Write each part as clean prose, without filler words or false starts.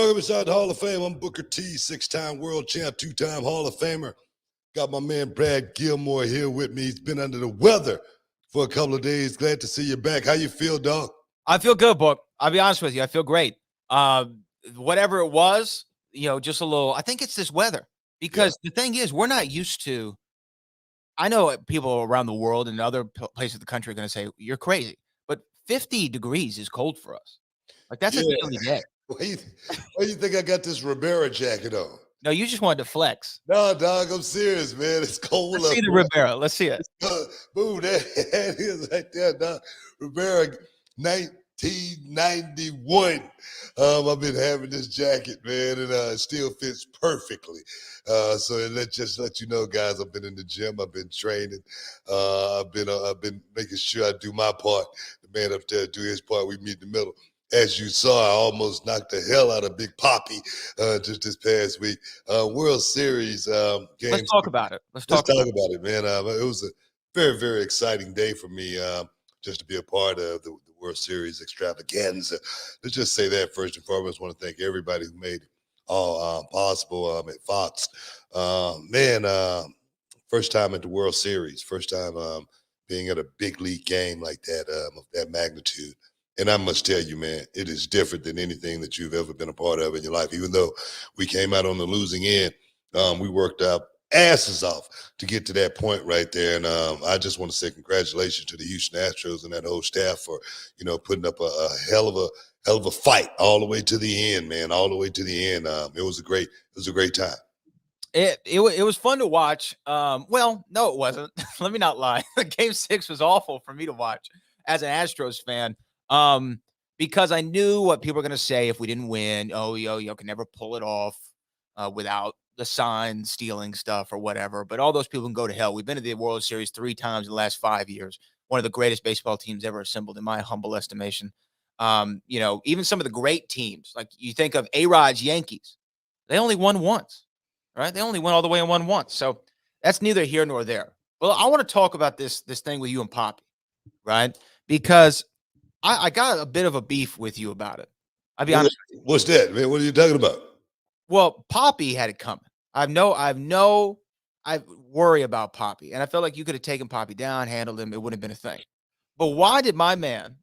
Welcome inside the Hall of Fame. I'm Booker T, six-time world champ, two-time Hall of Famer. Got my man Brad Gilmore here with me. He's been under the weather for a couple of days. Glad to see you back. How you feel, dog? I feel good, Book. I'll be honest with you. I feel great. Whatever it was, just a little. I think it's this weather because the thing is, we're not used to. I know people around the world and other places of the country are going to say you're crazy, but 50 degrees is cold for us. Like that's a daily day. Why you think I got this Ribera jacket on? No, you just wanted to flex. No, dog, I'm serious, man. It's cold. Let's see the Ribera. Let's see it. Boom, that is right there, dog. Ribera, 1991. I've been having this jacket, man, and it still fits perfectly. So just let you know, guys, I've been in the gym. I've been training. I've been making sure I do my part. The man up there do his part. We meet in the middle. As you saw, I almost knocked the hell out of Big Poppy just this past week. World Series games. Let's talk about it. Let's talk about it, man. It was a very, very exciting day for me just to be a part of the World Series extravaganza. Let's just say that first and foremost. I want to thank everybody who made it all possible at Fox. First time at the World Series. First time being at a big league game like that of that magnitude. And I must tell you, man, it is different than anything that you've ever been a part of in your life. Even though we came out on the losing end, we worked our asses off to get to that point right there. And I just want to say congratulations to the Houston Astros and that whole staff for, putting up a hell of a fight all the way to the end, man, all the way to the end. It was a great time. It was fun to watch. Well, no, it wasn't. Let me not lie. Game 6 was awful for me to watch as an Astros fan. Because I knew what people were going to say if we didn't win. Oh, you can never pull it off without the sign stealing stuff or whatever. But all those people can go to hell. We've been to the World Series 3 times in the last 5 years. One of the greatest baseball teams ever assembled, in my humble estimation. Even some of the great teams, like you think of A-Rod's Yankees, they only won once, right? They only went all the way and won once. So that's neither here nor there. Well, I want to talk about this thing with you and Poppy, right? Because I got a bit of a beef with you about it. I'll be honest. What's that, man? What are you talking about? Well, Poppy had it coming. I worry about Poppy, and I felt like you could have taken Poppy down, handled him. It wouldn't have been a thing. But why did my man,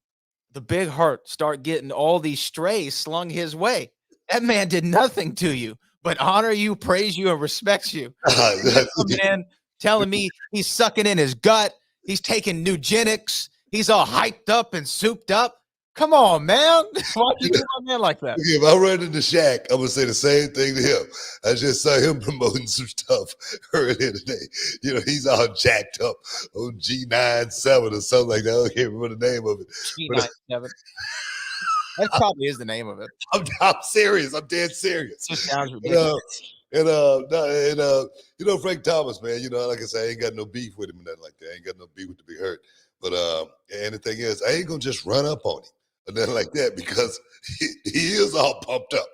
the Big Hurt, start getting all these strays slung his way? That man did nothing to you but honor you, praise you, and respects you. Coming in, telling me he's sucking in his gut. He's taking Nugenics. He's all hyped up and souped up. Come on, man. Why do you do my man like that? If I run into Shaq, I'm going to say the same thing to him. I just saw him promoting some stuff earlier today. He's all jacked up on G97 or something like that. I can't remember the name of it. G97. That probably is the name of it. I'm serious. I'm dead serious. It sounds ridiculous. Frank Thomas, man, like I said, I ain't got no beef with him and nothing like that. I ain't got no beef with the Big Hurt. But and the thing is, I ain't gonna just run up on him or nothing like that because he is all pumped up.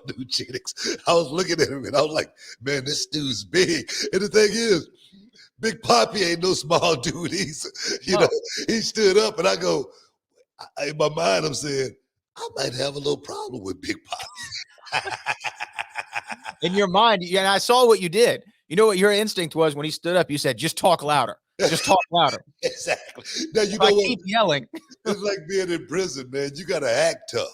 Nugenics. I was looking at him and I was like, man, this dude's big. And the thing is, Big Poppy ain't no small dude. He stood up and I go, in my mind, I'm saying, I might have a little problem with Big Poppy. In your mind, and I saw what you did. You know what your instinct was when he stood up? You said, just talk louder. Just talk louder. Exactly. Now, keep yelling. It's like being in prison, man. You got to act tough.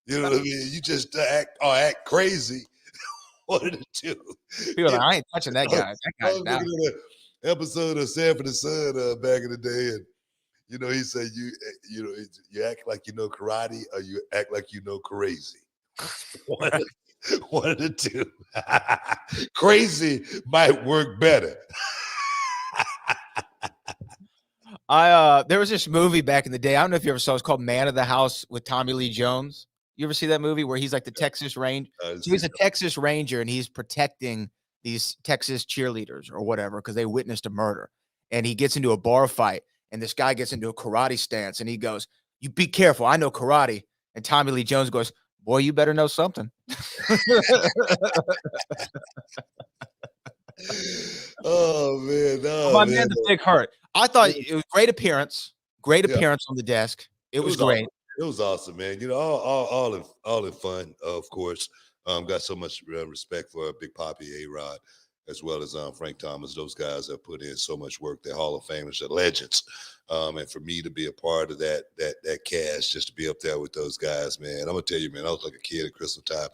You know what I mean? You just act crazy. One of the two. People like, I ain't touching that guy. That guy's looking at an episode of Sanford and Son back in the day, and he said, you act like you know karate or you act like you know crazy. One of the two. Crazy might work better. There was this movie back in the day. I don't know if you ever saw it. It's called Man of the House with Tommy Lee Jones. You ever see that movie where he's like the Texas Ranger? So he's a Texas Ranger and he's protecting these Texas cheerleaders or whatever because they witnessed a murder. And he gets into a bar fight and this guy gets into a karate stance and he goes, "You be careful. I know karate." And Tommy Lee Jones goes, "Boy, you better know something." Oh, man. No, my man, the Big Hurt. I thought it was great appearance on the desk. It was great. It was awesome, man. You know, all in fun, of course. Got so much respect for Big Poppy, A-Rod, as well as Frank Thomas. Those guys have put in so much work. They're Hall of Famers, they're legends. And for me to be a part of that cast, just to be up there with those guys, man, I'm gonna tell you, man, I was like a kid at Crystal Time.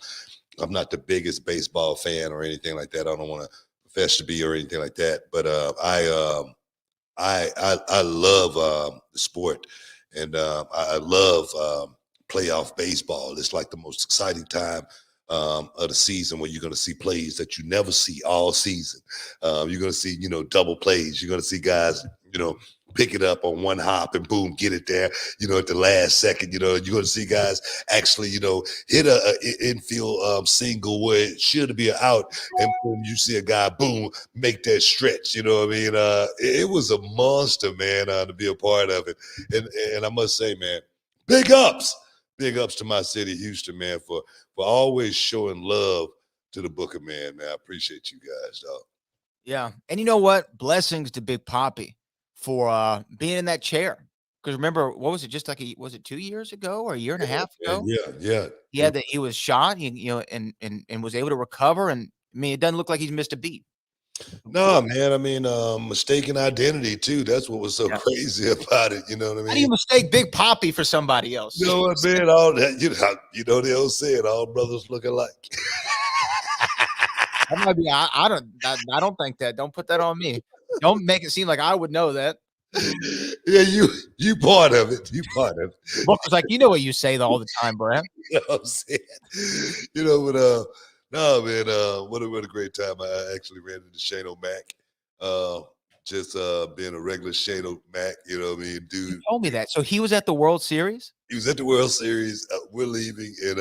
I'm not the biggest baseball fan or anything like that. I don't want to profess to be or anything like that, but I love the sport, and I love playoff baseball. It's like the most exciting time of the season where you're going to see plays that you never see all season. You're going to see, double plays. You're going to see guys, pick it up on one hop and boom, get it there, at the last second. You're going to see guys actually, hit a infield single where it should be an out, and boom, you see a guy, boom, make that stretch. You know what I mean? It was a monster, man, to be a part of it. And I must say, man, big ups. Big ups to my city, Houston, man, for always showing love to the Booker, man. I appreciate you guys, dog. Yeah. And you know what? Blessings to Big Poppy for being in that chair. Because remember, what was it? Just like was it 2 years ago or a year and a half ago? Yeah. He was shot, and was able to recover. And I mean, it doesn't look like he's missed a beat. No, man. I mean, mistaken identity too. That's what was so crazy about it. You know what I mean? How do you mistake Big Poppy for somebody else? You know what, man? All that, they all saying all brothers look alike. That might be. I don't think that. Don't put that on me. Don't make it seem like I would know that. Yeah, you part of it. You part of it. Booker's like, you know what you say all the time, Brad. You know what I'm saying? But no, man, what a great time. I actually ran into Shane O'Mac. Just being a regular Shane O'Mac, you know what I mean, dude. You told me that. So he was at the World Series? He was at the World Series. We're leaving, and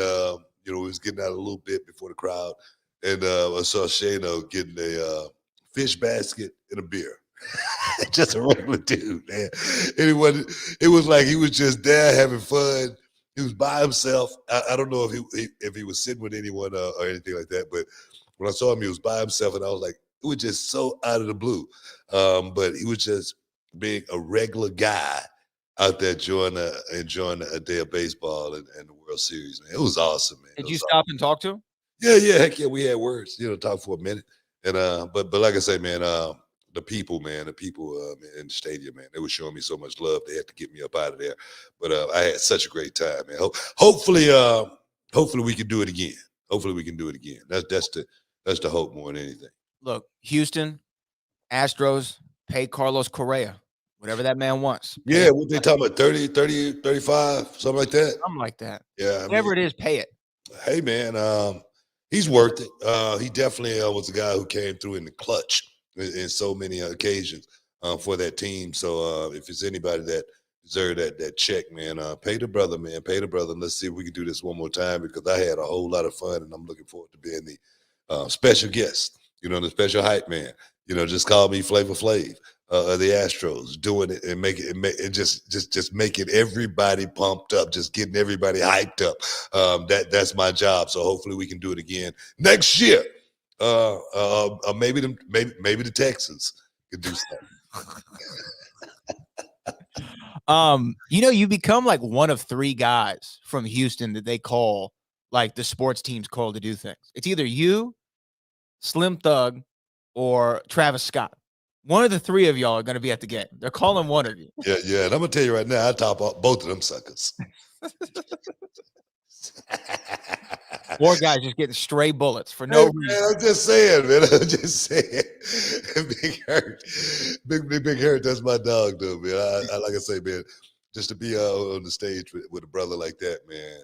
we was getting out a little bit before the crowd. And I saw Shano getting a fish basket and a beer. Just a regular dude, man. And it was like he was just there having fun. He was by himself. I don't know if he was sitting with anyone or anything like that, but when I saw him, he was by himself, and I was like, it was just so out of the blue. But he was just being a regular guy out there enjoying a day of baseball and the World Series, man. It was awesome, man. Did you stop and talk to him? Yeah, heck yeah, we had words, talk for a minute. And but like I say, man, the people in the stadium, man, they were showing me so much love. They had to get me up out of there. But I had such a great time, man. Hopefully we can do it again. Hopefully we can do it again. That's the hope more than anything. Look, Houston Astros pay Carlos Correa, whatever that man wants. Yeah, what they talking about, 30, 35, something like that? Something like that. Yeah. Whatever it is, pay it. Hey, man, he's worth it. He definitely was a guy who came through in the clutch in so many occasions for that team. So if it's anybody that deserve that check, man, pay the brother, man. Pay the brother. Let's see if we can do this one more time, because I had a whole lot of fun, and I'm looking forward to being the special guest, the special hype man. Just call me Flavor Flav of the Astros, doing it and just making everybody pumped up, just getting everybody hyped up. That's my job. So hopefully we can do it again next year. Maybe the Texans could do something. You become like one of 3 guys from Houston that they call, like the sports teams call to do things. It's either you, Slim Thug, or Travis Scott. One of the 3 of y'all are going to be at the game. They're calling one of you. Yeah. And I'm going to tell you right now, I top off both of them suckers. 4 guys just getting stray bullets for no reason. Man, I'm just saying, man. I'm just saying. Big Hurt. Big Hurt, that's my dog, though, man. I like I say, man, just to be on the stage with a brother like that, man,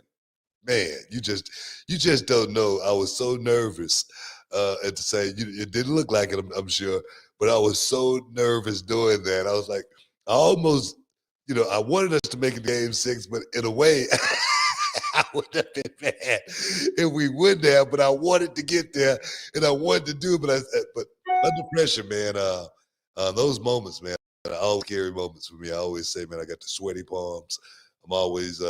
you just don't know. I was so nervous at the same. It didn't look like it, I'm sure, but I was so nervous doing that. I was like, I almost, I wanted us to make it Game 6, but in a way, I would have been mad if we wouldn't have. But I wanted to get there, and I wanted to do it. But under pressure, man, those moments, man, are all scary moments for me. I always say, man, I got the sweaty palms. I'm always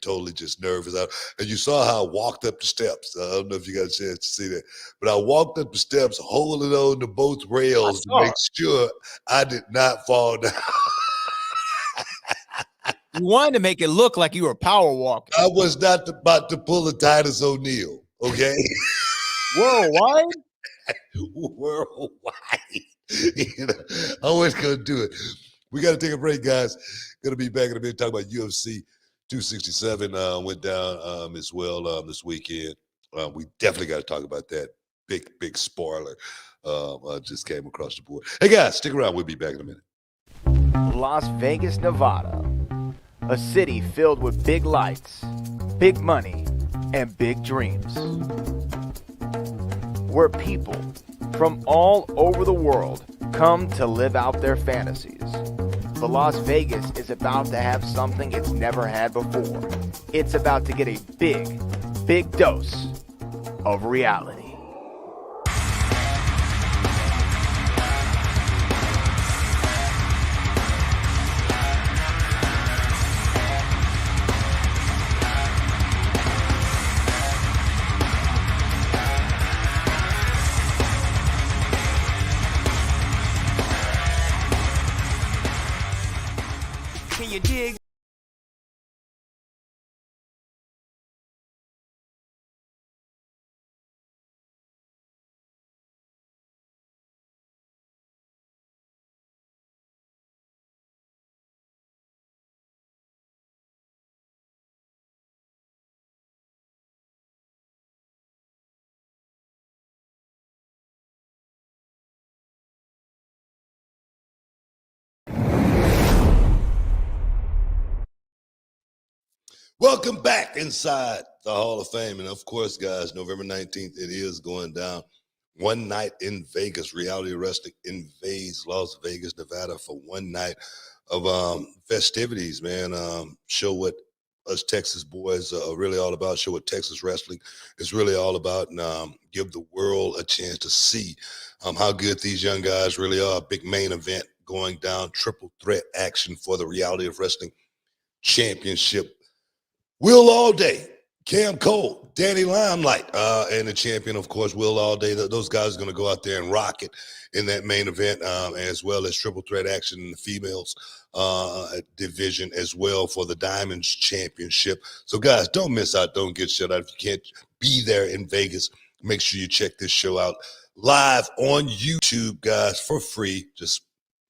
totally just nervous. And you saw how I walked up the steps. I don't know if you got a chance to see that, but I walked up the steps holding on to both rails to make sure I did not fall down. You wanted to make it look like you were power walking. I was not about to pull a Titus O'Neil, okay? Worldwide? Worldwide. I was going to do it. We got to take a break, guys. Going to be back in a minute talking about UFC 267. Went down as well this weekend. We definitely got to talk about that. Big spoiler just came across the board. Hey, guys, stick around. We'll be back in a minute. Las Vegas, Nevada. A city filled with big lights, big money, and big dreams. Where people from all over the world come to live out their fantasies. But Las Vegas is about to have something it's never had before. It's about to get a big dose of reality. Can you dig? Welcome back inside the Hall of Fame. And of course, guys, November 19th, it is going down. One night in Vegas, reality wrestling invades Las Vegas, Nevada for one night of festivities, man. Show what us Texas boys are really all about. Show what Texas wrestling is really all about, and give the world a chance to see how good these young guys really are. Big main event going down, triple threat action for the Reality of Wrestling Championship. Will All Day, Cam Cole, Danny Limelight, and the champion, of course, Will All Day. Those guys are going to go out there and rock it in that main event, as well as triple threat action in the females division as well for the Diamonds Championship. So, guys, don't miss out. Don't get shut out. If you can't be there in Vegas, make sure you check this show out live on YouTube, guys, for free. Just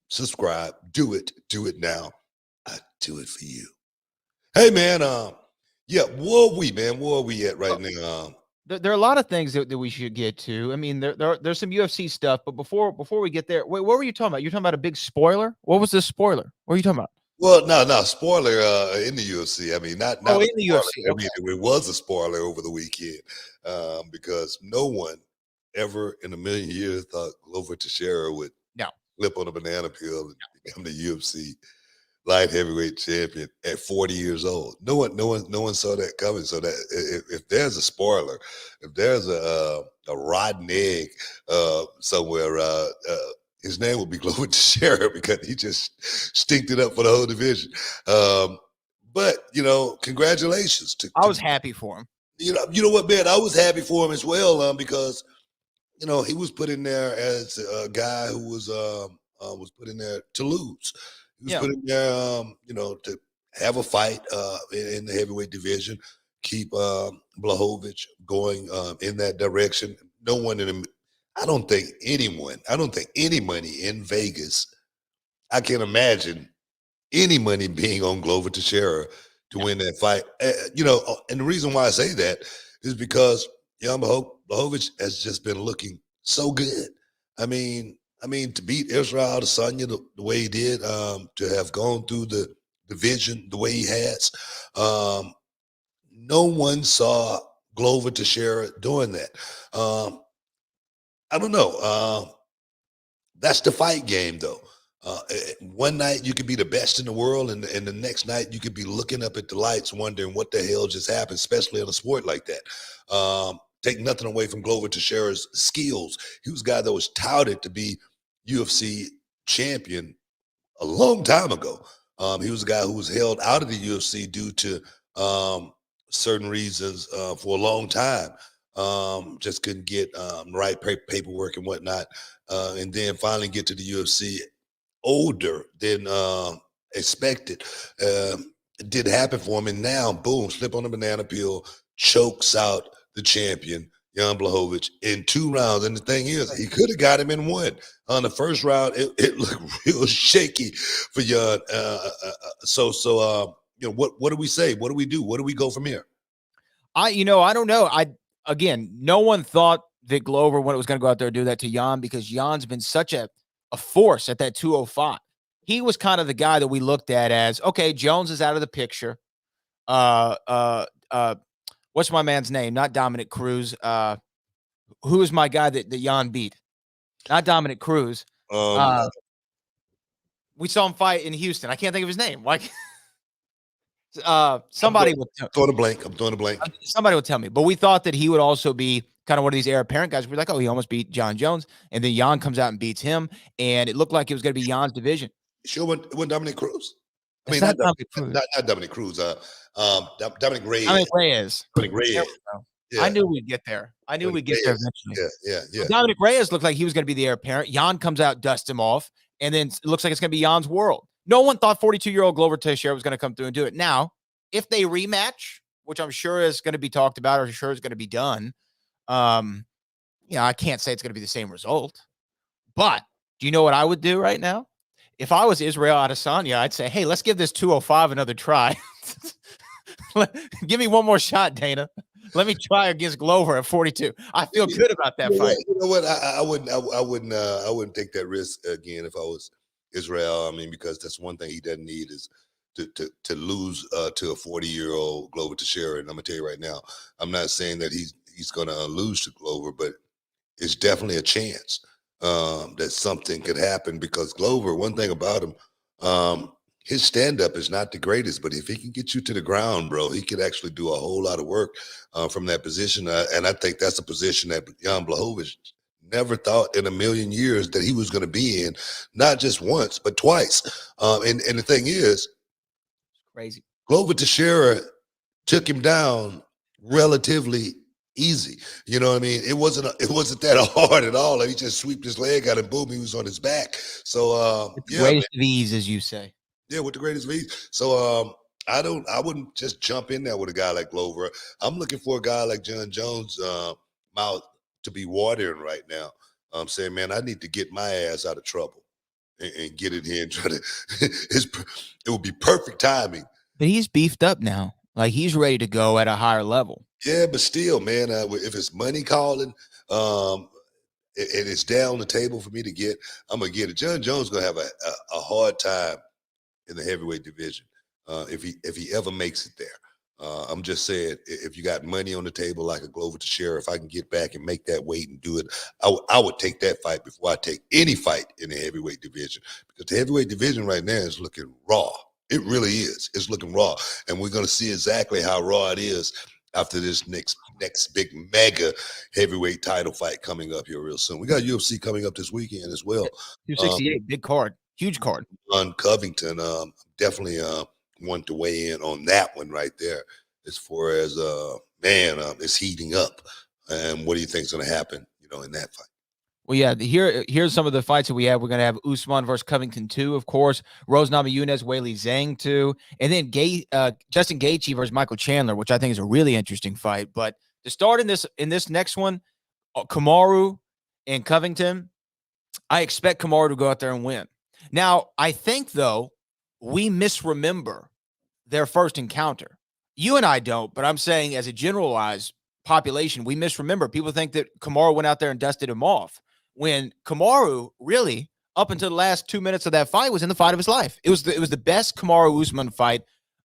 subscribe. Do it. Do it now. I do it for you. Hey, man, yeah, where are we at right now? There are a lot of things that we should get to. I mean, there's some UFC stuff, but before we get there, wait, what were you talking about? You're talking about a big spoiler? What was this spoiler? What are you talking about? Well, no, spoiler in the UFC. I mean, not Oh, a in the spoiler. UFC. I mean, it was a spoiler over the weekend because no one ever in a million years thought Glover Teixeira would No. flip on a banana peel and become the UFC light heavyweight champion at 40 years old. No one saw that coming. So that if there's a spoiler, if there's a rotten egg somewhere, his name would be Glover Teixeira because he just stinked it up for the whole division. But congratulations I was happy for him. You know what, man? I was happy for him as well because he was put in there as a guy who was put in there to lose. He was put in there, to have a fight in the heavyweight division, keep Blachowicz going in that direction. No one I don't think any money in Vegas, I can't imagine any money being on Glover Teixeira to win that fight. And the reason why I say that is because Jan Blachowicz has just been looking so good. I mean, to beat Israel Adesanya the way he did, to have gone through the division the way he has, no one saw Glover Teixeira doing that. I don't know. That's the fight game, though. One night you could be the best in the world, and the next night you could be looking up at the lights wondering what the hell just happened, especially in a sport like that. Take nothing away from Glover Teixeira's skills. He was a guy that was touted to be UFC champion a long time ago. He was a guy who was held out of the UFC due to certain reasons for a long time. Just couldn't get right paperwork and whatnot. And then finally get to the UFC older than expected. it didn't happen for him. And now, boom, slip on the banana peel, chokes out the champion, Jan Blachowicz, in 2 rounds. And the thing is, he could have got him in 1. On the first round, it looked real shaky for Jan. What do we say? What do we do? What do we go from here? I don't know. Again, no one thought that Glover when it was going to go out there and do that to Jan, because Jan's been such a force at that 205. He was kind of the guy that we looked at as, okay, Jones is out of the picture. What's my man's name? Not Dominic Cruz. Who is my guy that Jan beat? Not Dominic Cruz. We saw him fight in Houston. I can't think of his name. Why? Somebody will throwing a blank. I'm throwing a blank. Somebody will tell me. But we thought that he would also be kind of one of these heir apparent guys. We're like, oh, he almost beat John Jones, and then Jan comes out and beats him, and it looked like it was going to be Jan's division. Sure, it wasn't Dominic Cruz. I mean, not Dominic Cruz. Not Dominic Cruz. Dominic Reyes. Dominic Reyes. Dominic Reyes. Yeah. I knew we'd get there. We'd get there eventually. Yeah. Dominic Reyes looked like he was going to be the heir apparent. Jan comes out, dusts him off, and then it looks like it's going to be Jan's world. No one thought 42-year-old Glover Teixeira was going to come through and do it. Now, if they rematch, which I'm sure is going to be talked about, or sure is going to be done, I can't say it's going to be the same result. But do you know what I would do right now? If I was Israel Adesanya, I'd say, hey, let's give this 205 another try. Give me one more shot, Dana. Let me try against Glover at 42. I feel good about that fight. You know what? I wouldn't take that risk again if I was Israel. I mean, because that's one thing he doesn't need is to lose to a 40-year-old Glover Teixeira. And I'm gonna tell you right now, I'm not saying that he's gonna lose to Glover, but it's definitely a chance that something could happen, because Glover, one thing about him, his stand-up is not the greatest, but if he can get you to the ground, bro, he could actually do a whole lot of work from that position. And I think that's a position that Jan Blachowicz never thought in a million years that he was going to be in, not just once, but twice. And the thing is, crazy. Glover Teixeira took him down relatively easy. You know what I mean? It wasn't that hard at all. Like, he just swept his leg out and boom, he was on his back. So greatest of ease, as you say. Yeah, with the greatest of ease. So I wouldn't just jump in there with a guy like Glover. I'm looking for a guy like John Jones' mouth to be watering right now. I'm saying, man, I need to get my ass out of trouble and get in here and try to. It would be perfect timing. But he's beefed up now. Like, he's ready to go at a higher level. Yeah, but still, man, if it's money calling, and it's down the table for me to get, I'm gonna get it. John Jones gonna have a hard time in the heavyweight division if he ever makes it there. I'm just saying, if you got money on the table like a Glover Teixeira, if I can get back and make that weight and do it, I would take that fight before I take any fight in the heavyweight division, because the heavyweight division right now is looking raw. It really is. It's looking raw, and we're going to see exactly how raw it is after this next big mega heavyweight title fight coming up here real soon. We got UFC coming up this weekend as well. 268, big card, huge card. On Covington, definitely want to weigh in on that one right there, as far as it's heating up. And what do you think is going to happen, in that fight? Well, yeah, here's some of the fights that we have. We're going to have Usman versus Covington 2, of course. Rose Namajunas, Weili Zhang 2. And then Justin Gaethje versus Michael Chandler, which I think is a really interesting fight. But to start in this next one, Kamaru and Covington, I expect Kamaru to go out there and win. Now, I think, though, we misremember their first encounter. You and I don't, but I'm saying as a generalized population, we misremember. People think that Kamaru went out there and dusted him off, when Kamaru really, up until the last 2 minutes of that fight, was in the fight of his life. It was the best Kamaru Usman fight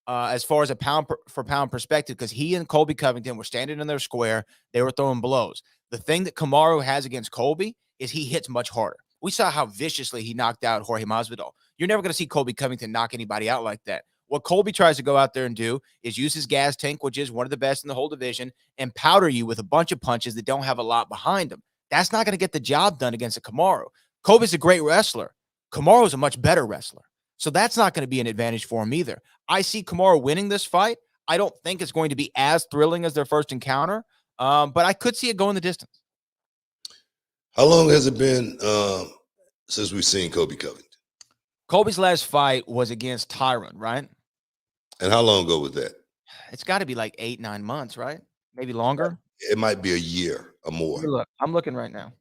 as far as a pound for pound perspective, because he and Colby Covington were standing in their square. They were throwing blows. The thing that Kamaru has against Colby is he hits much harder. We saw how viciously he knocked out Jorge Masvidal. You're never going to see Colby Covington knock anybody out like that. What Colby tries to go out there and do is use his gas tank, which is one of the best in the whole division, and powder you with a bunch of punches that don't have a lot behind them. That's not going to get the job done against a Kamaru. Colby's a great wrestler. Kamaru's a much better wrestler. So that's not going to be an advantage for him either. I see Kamaru winning this fight. I don't think it's going to be as thrilling as their first encounter, but I could see it going the distance. How long has it been since we've seen Colby Covington? Colby's last fight was against Tyron, right? And how long ago was that? It's got to be like 8, 9 months, right? Maybe longer. It might be a year or more. Let me look. I'm looking right now.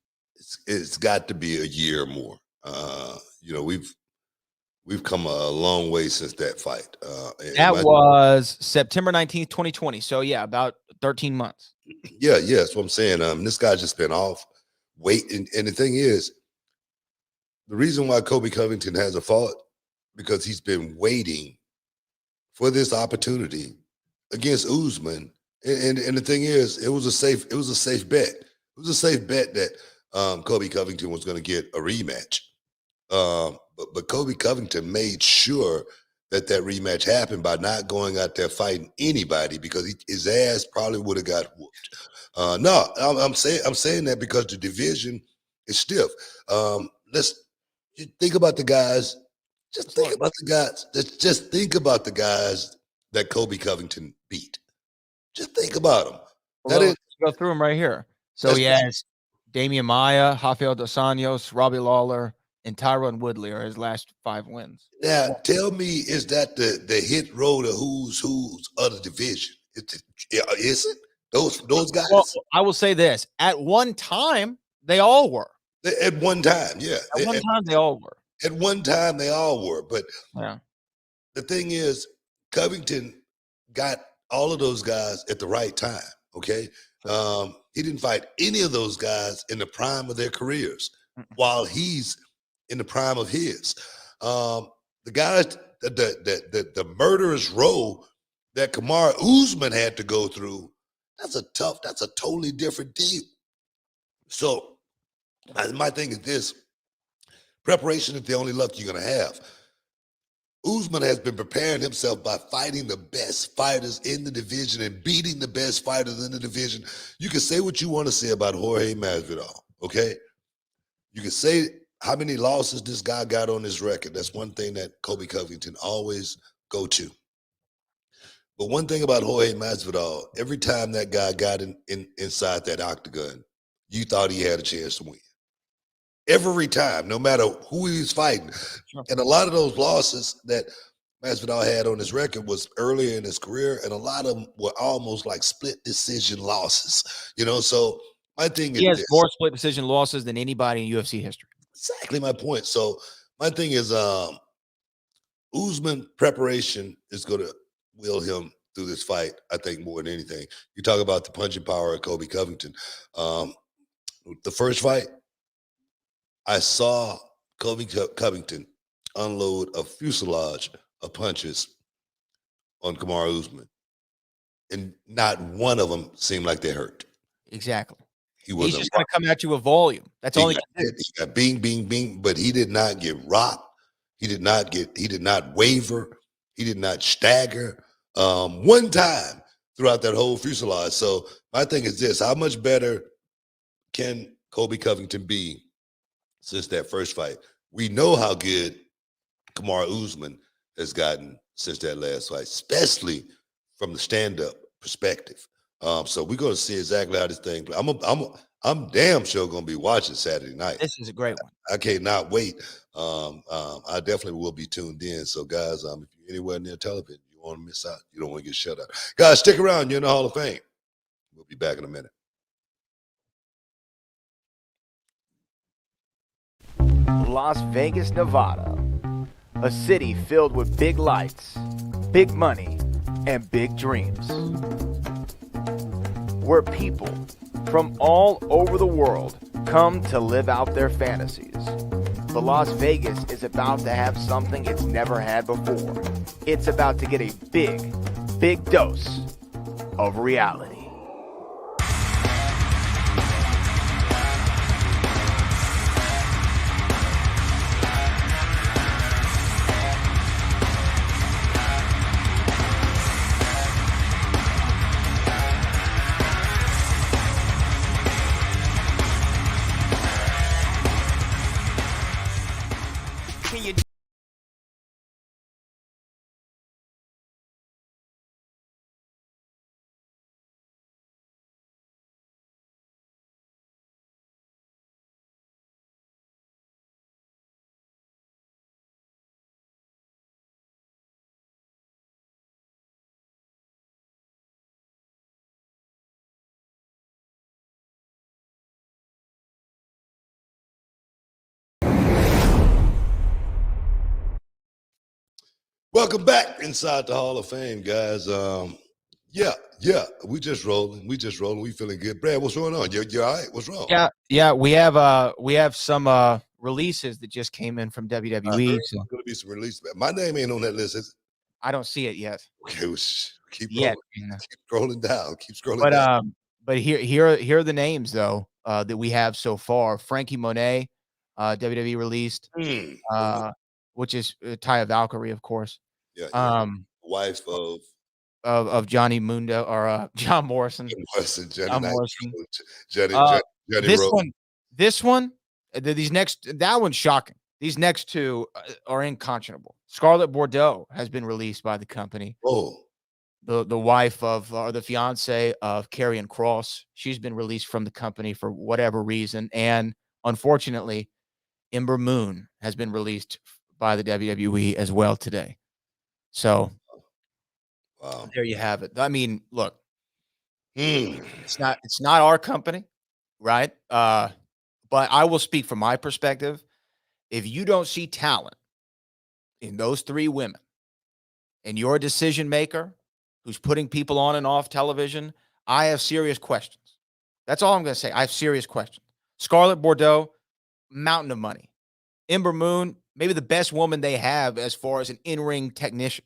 It's got to be a year or more. We've come a long way since that fight. That was September 19th, 2020. So yeah, about 13 months. Yeah, that's what I'm saying. This guy's just been off waiting, and the thing is, the reason why Kobe Covington hasn't fought because he's been waiting for this opportunity against Usman. And the thing is, it was a safe bet. It was a safe bet that Kobe Covington was going to get a rematch. But Kobe Covington made sure that rematch happened by not going out there fighting anybody because his ass probably would have got whooped. No, I'm saying that because the division is stiff. Let's think about the guys. Just think about the guys. Just think about the guys that Kobe Covington beat. Just think about them. Well, let's go through them right here. So he has Damian Maia, Rafael dos Anjos, Robbie Lawler, and Tyron Woodley are his last 5 wins. Now, tell me, is that the hit road of who's of the division? Is it those guys? Well, I will say this: at one time, they all were. At one time, yeah. At one time, they all were. At one time, they all were. But yeah, the thing is, Covington got all of those guys at the right time. Okay, he didn't fight any of those guys in the prime of their careers, while he's in the prime of his. The guys, the murderous row that Kamaru Usman had to go through, that's a totally different deal. So my thing is this: preparation is the only luck you're going to have. Usman has been preparing himself by fighting the best fighters in the division and beating the best fighters in the division. You can say what you want to say about Jorge Masvidal, okay? You can say how many losses this guy got on his record. That's one thing that Kobe Covington always go to. But one thing about Jorge Masvidal, every time that guy got inside that octagon, you thought he had a chance to win. Every time, no matter who he was fighting. And a lot of those losses that Masvidal had on his record was earlier in his career, and a lot of them were almost like split decision losses. So my thing is he has more split decision losses than anybody in UFC history. Exactly my point. So my thing is Usman preparation is going to will him through this fight, I think, more than anything. You talk about the punching power of Kobe Covington. The first fight, I saw Kobe Covington unload a fuselage of punches on Kamaru Usman, and not one of them seemed like they hurt. Exactly. He's just going to come at you with volume. That's all he did. He got bing, bing, bing, but he did not get rocked. He did not waver. He did not stagger one time throughout that whole fuselage. So my thing is this: how much better can Kobe Covington be since that first fight? We know how good Kamaru Usman has gotten since that last fight, especially from the stand-up perspective. So we're going to see exactly how this thing. I'm damn sure going to be watching Saturday night. This is a great one. I cannot wait. I definitely will be tuned in. So guys, if you're anywhere near television, you want to miss out. You don't want to get shut out. Guys, stick around. You're in the Hall of Fame. We'll be back in a minute. Las Vegas, Nevada, a city filled with big lights, big money, and big dreams. Where people from all over the world come to live out their fantasies. But Las Vegas is about to have something it's never had before. It's about to get a big, big dose of reality. Welcome back inside the Hall of Fame, guys. Yeah, we just rolling. We feeling good. Brad, what's going on? You all right? What's wrong? Yeah. We have some releases that just came in from WWE. There's So gonna be some release. My name ain't on that list, is it? I don't see it yet. Okay, keep Yet. rolling. Keep scrolling down. Keep scrolling But down. here are the names though that we have so far. Frankie Monet, WWE released, which is Taya Valkyrie, of course. Yeah. Um, Wife of of Johnny Mundo or John Morrison. Weston, Johnny John Knight, Morrison. Johnny This Rose. one, that one's shocking. These next two are unconscionable. Scarlett Bordeaux has been released by the company. Oh, The wife of or the fiance of Karrion Kross. She's been released from the company for whatever reason, and unfortunately, Ember Moon has been released by the WWE as well today. So wow. there you have it. I mean, look, Hmm. it's not our company, right? But I will speak from my perspective. If you don't see talent in those three women and you're a decision maker who's putting people on and off television, I have serious questions. That's all I'm going to say. I have serious questions. Scarlett Bordeaux, mountain of money. Ember Moon, maybe the best woman they have as far as an in-ring technician,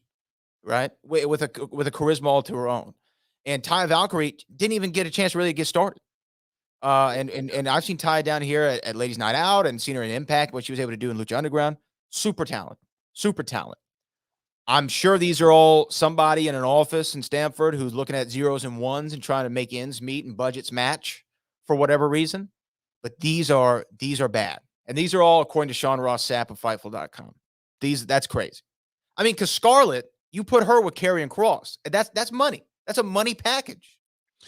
right? With a charisma all to her own. And Taya Valkyrie didn't even get a chance to really get started. And I've seen Ty down here at Ladies Night Out and seen her in Impact, what she was able to do in Lucha Underground. Super talent. I'm sure these are all somebody in an office in Stamford who's looking at zeros and ones and trying to make ends meet and budgets match for whatever reason. But these are bad. And these are all according to Sean Ross Sapp of Fightful.com. That's crazy. I mean, because Scarlett, you put her with Karrion Kross. That's money. That's a money package.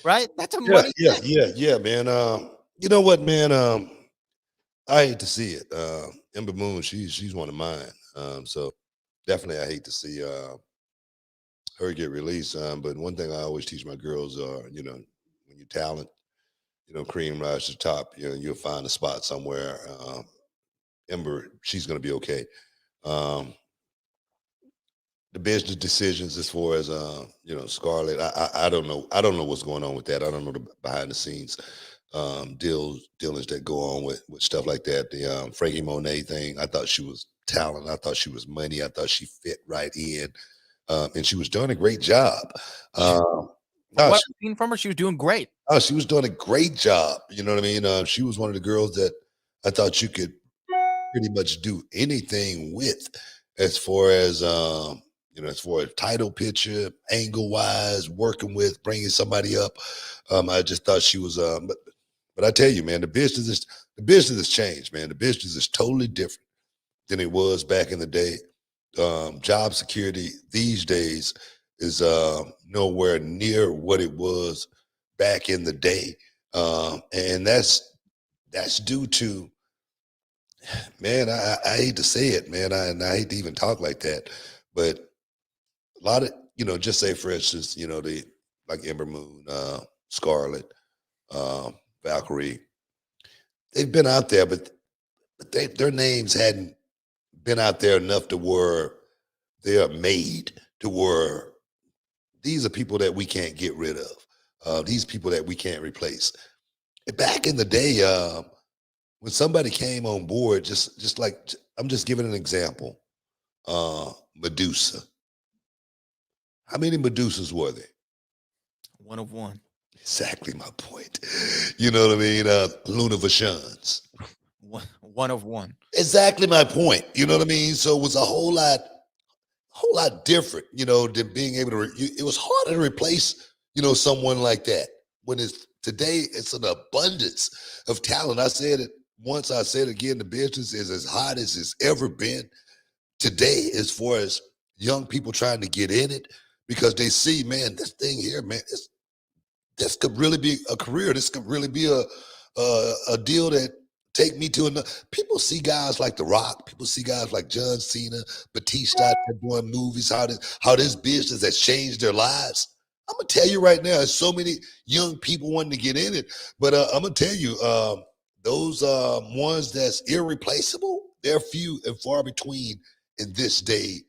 Right? That's a money. Yeah, man. You know what, man? I hate to see it. Ember Moon, she's one of mine. So definitely I hate to see her get released. But one thing I always teach my girls are, when you talent, cream rise to the top, you'll find a spot somewhere. Ember, she's gonna be okay. The business decisions as far as Scarlett, I don't know. I don't know what's going on with that. I don't know the behind the scenes dealings that go on with stuff like that. The Frankie Monet thing, I thought she was talent. I thought she was money. I thought she fit right in. And she was doing a great job. What I've seen from her, she was doing great. She was doing a great job. You know what I mean? She was one of the girls that I thought you could pretty much do anything with, as far as as far as title picture, angle wise, working with, bringing somebody up. I just thought she was. But I tell you, man, the business has changed, man. The business is totally different than it was back in the day. Job security these days is nowhere near what it was back in the day, and that's due to, man, I hate to say it, man, I hate to even talk like that, but a lot of, just say for instance, the like Ember Moon, Scarlett, Valkyrie, they've been out there, but their names hadn't been out there enough to where they are made to where these are people that we can't get rid of. These people that we can't replace. Back in the day, when somebody came on board, just like, I'm just giving an example, Medusa. How many Medusas were there? One of one. Exactly my point. You know what I mean? Luna Vachons. One of one. Exactly my point. You know what I mean? So it was a whole lot different, than being able to. It was harder to replace, someone like that. When today, it's an abundance of talent. I said it once. I said it again. The business is as hot as it's ever been today, as far as young people trying to get in it, because they see, man, this thing here, man, this could really be a career. This could really be a deal that take me to another. People see guys like The Rock. People see guys like John Cena, Batista doing movies. How this business has changed their lives. I'm gonna tell you right now, there's so many young people wanting to get in it. But I'm gonna tell you, those ones that's irreplaceable, they're few and far between in this day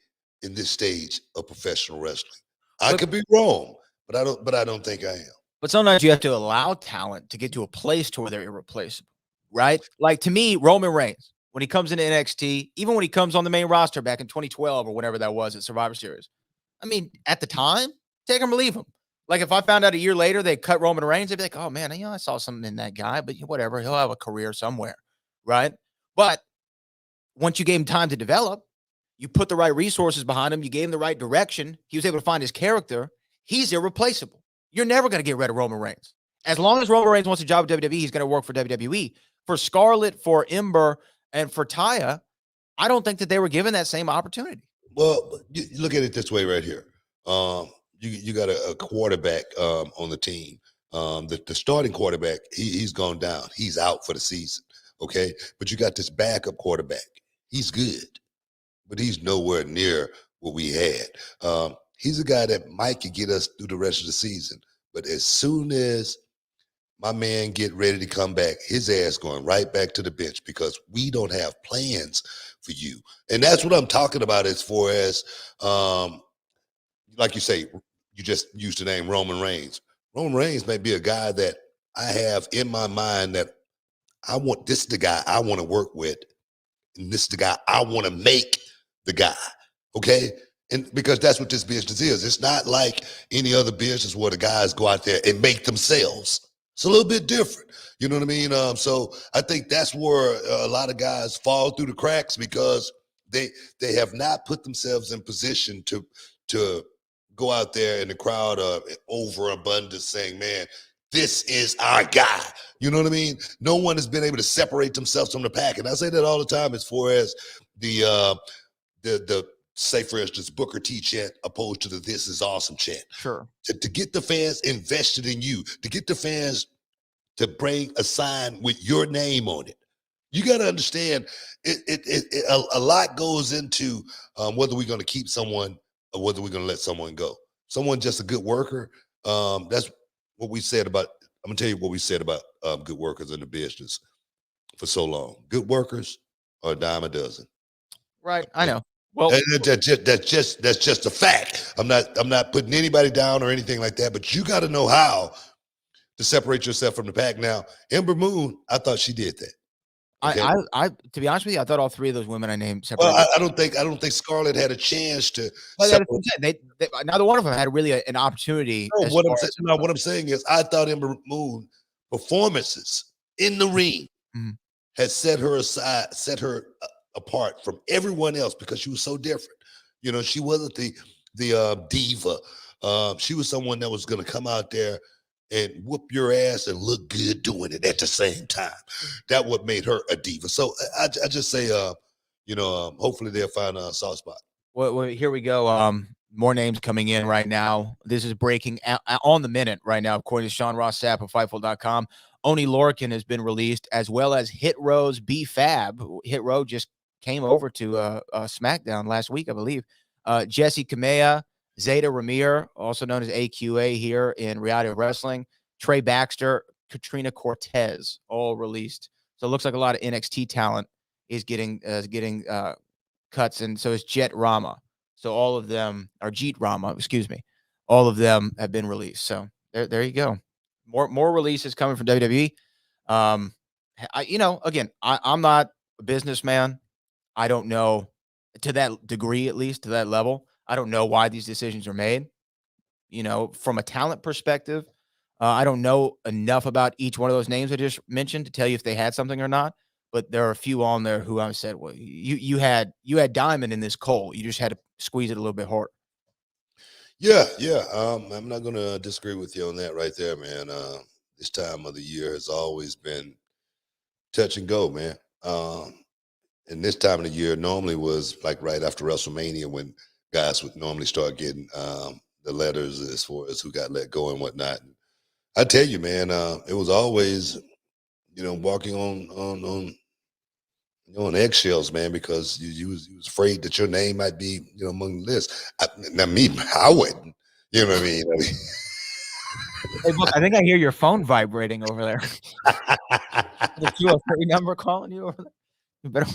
in this stage of professional wrestling. I could be wrong, but I don't think I am. But sometimes you have to allow talent to get to a place to where they're irreplaceable, right? Like to me, Roman Reigns, when he comes into NXT, even when he comes on the main roster back in 2012 or whatever that was at Survivor Series, I mean, at the time, take him or leave him. Like if I found out a year later they cut Roman Reigns, they'd be like, oh man, I saw something in that guy, but whatever, he'll have a career somewhere, right? But once you gave him time to develop, you put the right resources behind him, you gave him the right direction, he was able to find his character, he's irreplaceable. You're never going to get rid of Roman Reigns. As long as Roman Reigns wants a job at WWE, he's going to work for WWE. For Scarlett, for Ember, and for Taya, I don't think that they were given that same opportunity. Well, you look at it this way right here. You got a quarterback on the team. The starting quarterback, he's gone down. He's out for the season. Okay, but you got this backup quarterback. He's good, but he's nowhere near what we had. He's a guy that might could get us through the rest of the season. But as soon as my man get ready to come back, his ass going right back to the bench because we don't have plans for you. And that's what I'm talking about as far as, like you say, you just used the name Roman Reigns. Roman Reigns may be a guy that I have in my mind that this is the guy I want to work with. And this is the guy I want to make the guy. Okay? And because that's what this business is. It's not like any other business where the guys go out there and make themselves. It's a little bit different. You know what I mean? So I think that's where a lot of guys fall through the cracks because they have not put themselves in position to go out there in the crowd overabundance saying, man, this is our guy. You know what I mean? No one has been able to separate themselves from the pack. And I say that all the time as far as the say, for instance, Booker T chant opposed to the This Is Awesome chant. Sure. To get the fans invested in you, to get the fans to bring a sign with your name on it. You got to understand, a lot goes into whether we're going to keep someone or whether we're going to let someone go. Someone just a good worker, that's what we said about, I'm going to tell you what we said about good workers in the business for so long. Good workers are a dime a dozen. Right, I know. Well, that's just a fact. I'm not putting anybody down or anything like that, but you got to know how to separate yourself from the pack. Now, Ember Moon, I thought she did that. Okay? I to be honest with you, I thought all three of those women I named separated. Well, I don't think Scarlett had a chance to. They neither one of them had really an opportunity. No, what I'm saying is, I thought Ember Moon performances in the ring had set her apart from everyone else because she was so different. You know, she wasn't the diva. She was someone that was going to come out there and whoop your ass and look good doing it at the same time. That what made her a diva. So I just say, hopefully they'll find a soft spot. Well, here we go. More names coming in right now. This is breaking on the minute right now, according to Sean Ross Sapp of Fightful.com. Oni Lorcan has been released, as well as Hit Row's B-Fab. Hit Row just came over to SmackDown last week, I believe. Jesse Kamea, Zeta Ramir, also known as AQA here in Reality of Wrestling, Trey Baxter, Katrina Cortez, all released. So it looks like a lot of NXT talent is getting cuts, and so is Jet Rama. So all of them, or Jeet Rama, excuse me, all of them have been released. So there you go. More releases coming from WWE. Again, I'm not a businessman. I don't know, to that degree, at least to that level. I don't know why these decisions are made. You know, from a talent perspective, I don't know enough about each one of those names I just mentioned to tell you if they had something or not. But there are a few on there who I said, well, you had diamond in this coal. You just had to squeeze it a little bit harder. Yeah. I'm not going to disagree with you on that right there, man. This time of the year has always been touch and go, man. And this time of the year normally was like right after WrestleMania when guys would normally start getting the letters as far as who got let go and whatnot. And I tell you, man, it was always, walking on eggshells, man, because you was afraid that your name might be, among the list. I wouldn't. You know what I mean? Hey, look, I think I hear your phone vibrating over there. The 203 number calling you over there. You better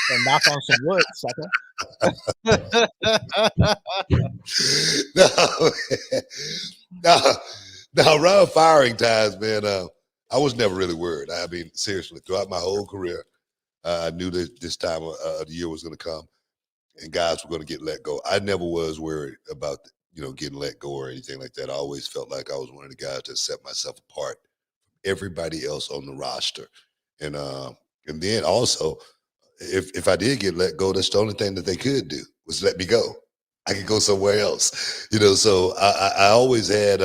So knock on some wood, sucker. No, no, no, around firing times, man, I was never really worried. I mean, seriously, throughout my whole career, I knew that this time of the year was going to come and guys were going to get let go. I never was worried about, getting let go or anything like that. I always felt like I was one of the guys that set myself apart from everybody else on the roster. And then also, if I did get let go, that's the only thing that they could do was let me go. I could go somewhere else, So I always had,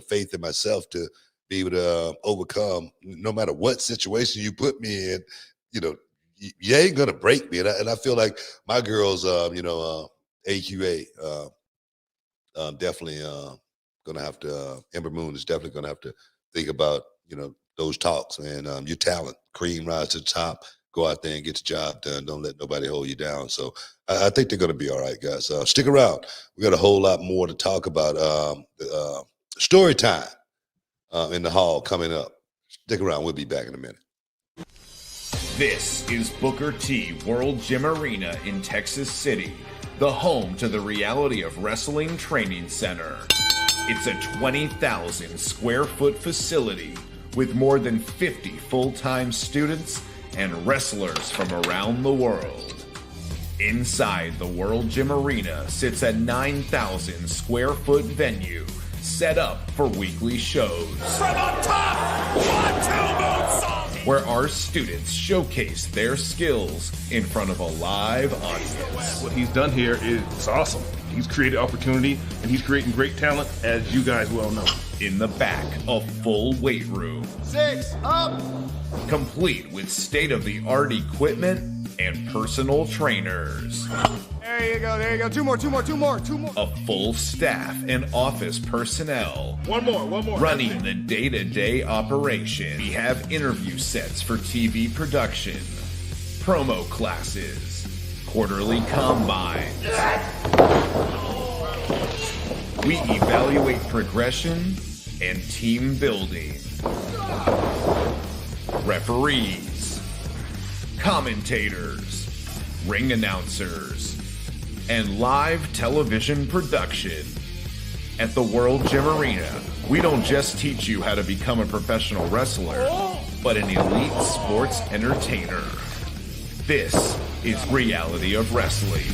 faith in myself to be able to overcome no matter what situation you put me in. You ain't gonna break me, and I feel like my girls, AQA, definitely gonna have to. Ember Moon is definitely gonna have to think about those talks, man. Your talent, cream, rise to the top. Go out there and get the job done. Don't let nobody hold you down. So I think they're going to be all right, guys. Stick around. We got a whole lot more to talk about. Story time in the hall coming up. Stick around. We'll be back in a minute. This is Booker T World Gym Arena in Texas City, the home to the Reality of Wrestling Training Center. It's a 20,000 square foot facility with more than 50 full-time students and wrestlers from around the world. Inside the World Gym Arena sits a 9,000 square foot venue set up for weekly shows. From on top, 1-2 moonsault, where our students showcase their skills in front of a live audience. What he's done here is awesome. He's created opportunity, and he's creating great talent, as you guys well know. In the back, a full weight room. 6 up, complete with state-of-the-art equipment and personal trainers. There you go. Two more. A full staff and office personnel. One more. Running the day-to-day operation. We have interview sets for TV production, promo classes, quarterly combines. We evaluate progression and team building. Referees, commentators, ring announcers, and live television production. At the World Gym Arena, we don't just teach you how to become a professional wrestler, but an elite sports entertainer. This is Reality of Wrestling.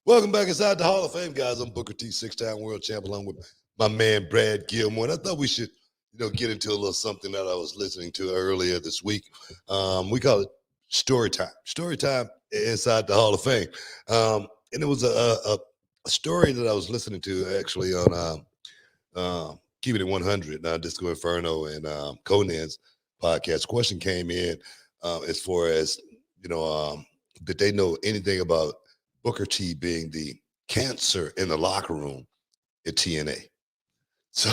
Welcome back inside the Hall of Fame, guys. I'm Booker T, 6-time world champion, along with my man Brad Gilmore. And I thought we should, get into a little something that I was listening to earlier this week. We call it story time. Story time inside the Hall of Fame. And it was a story that I was listening to actually on Keeping It 100, Disco Inferno and Conan's podcast. Question came in as far as, did they know anything about Booker T being the cancer in the locker room at TNA? So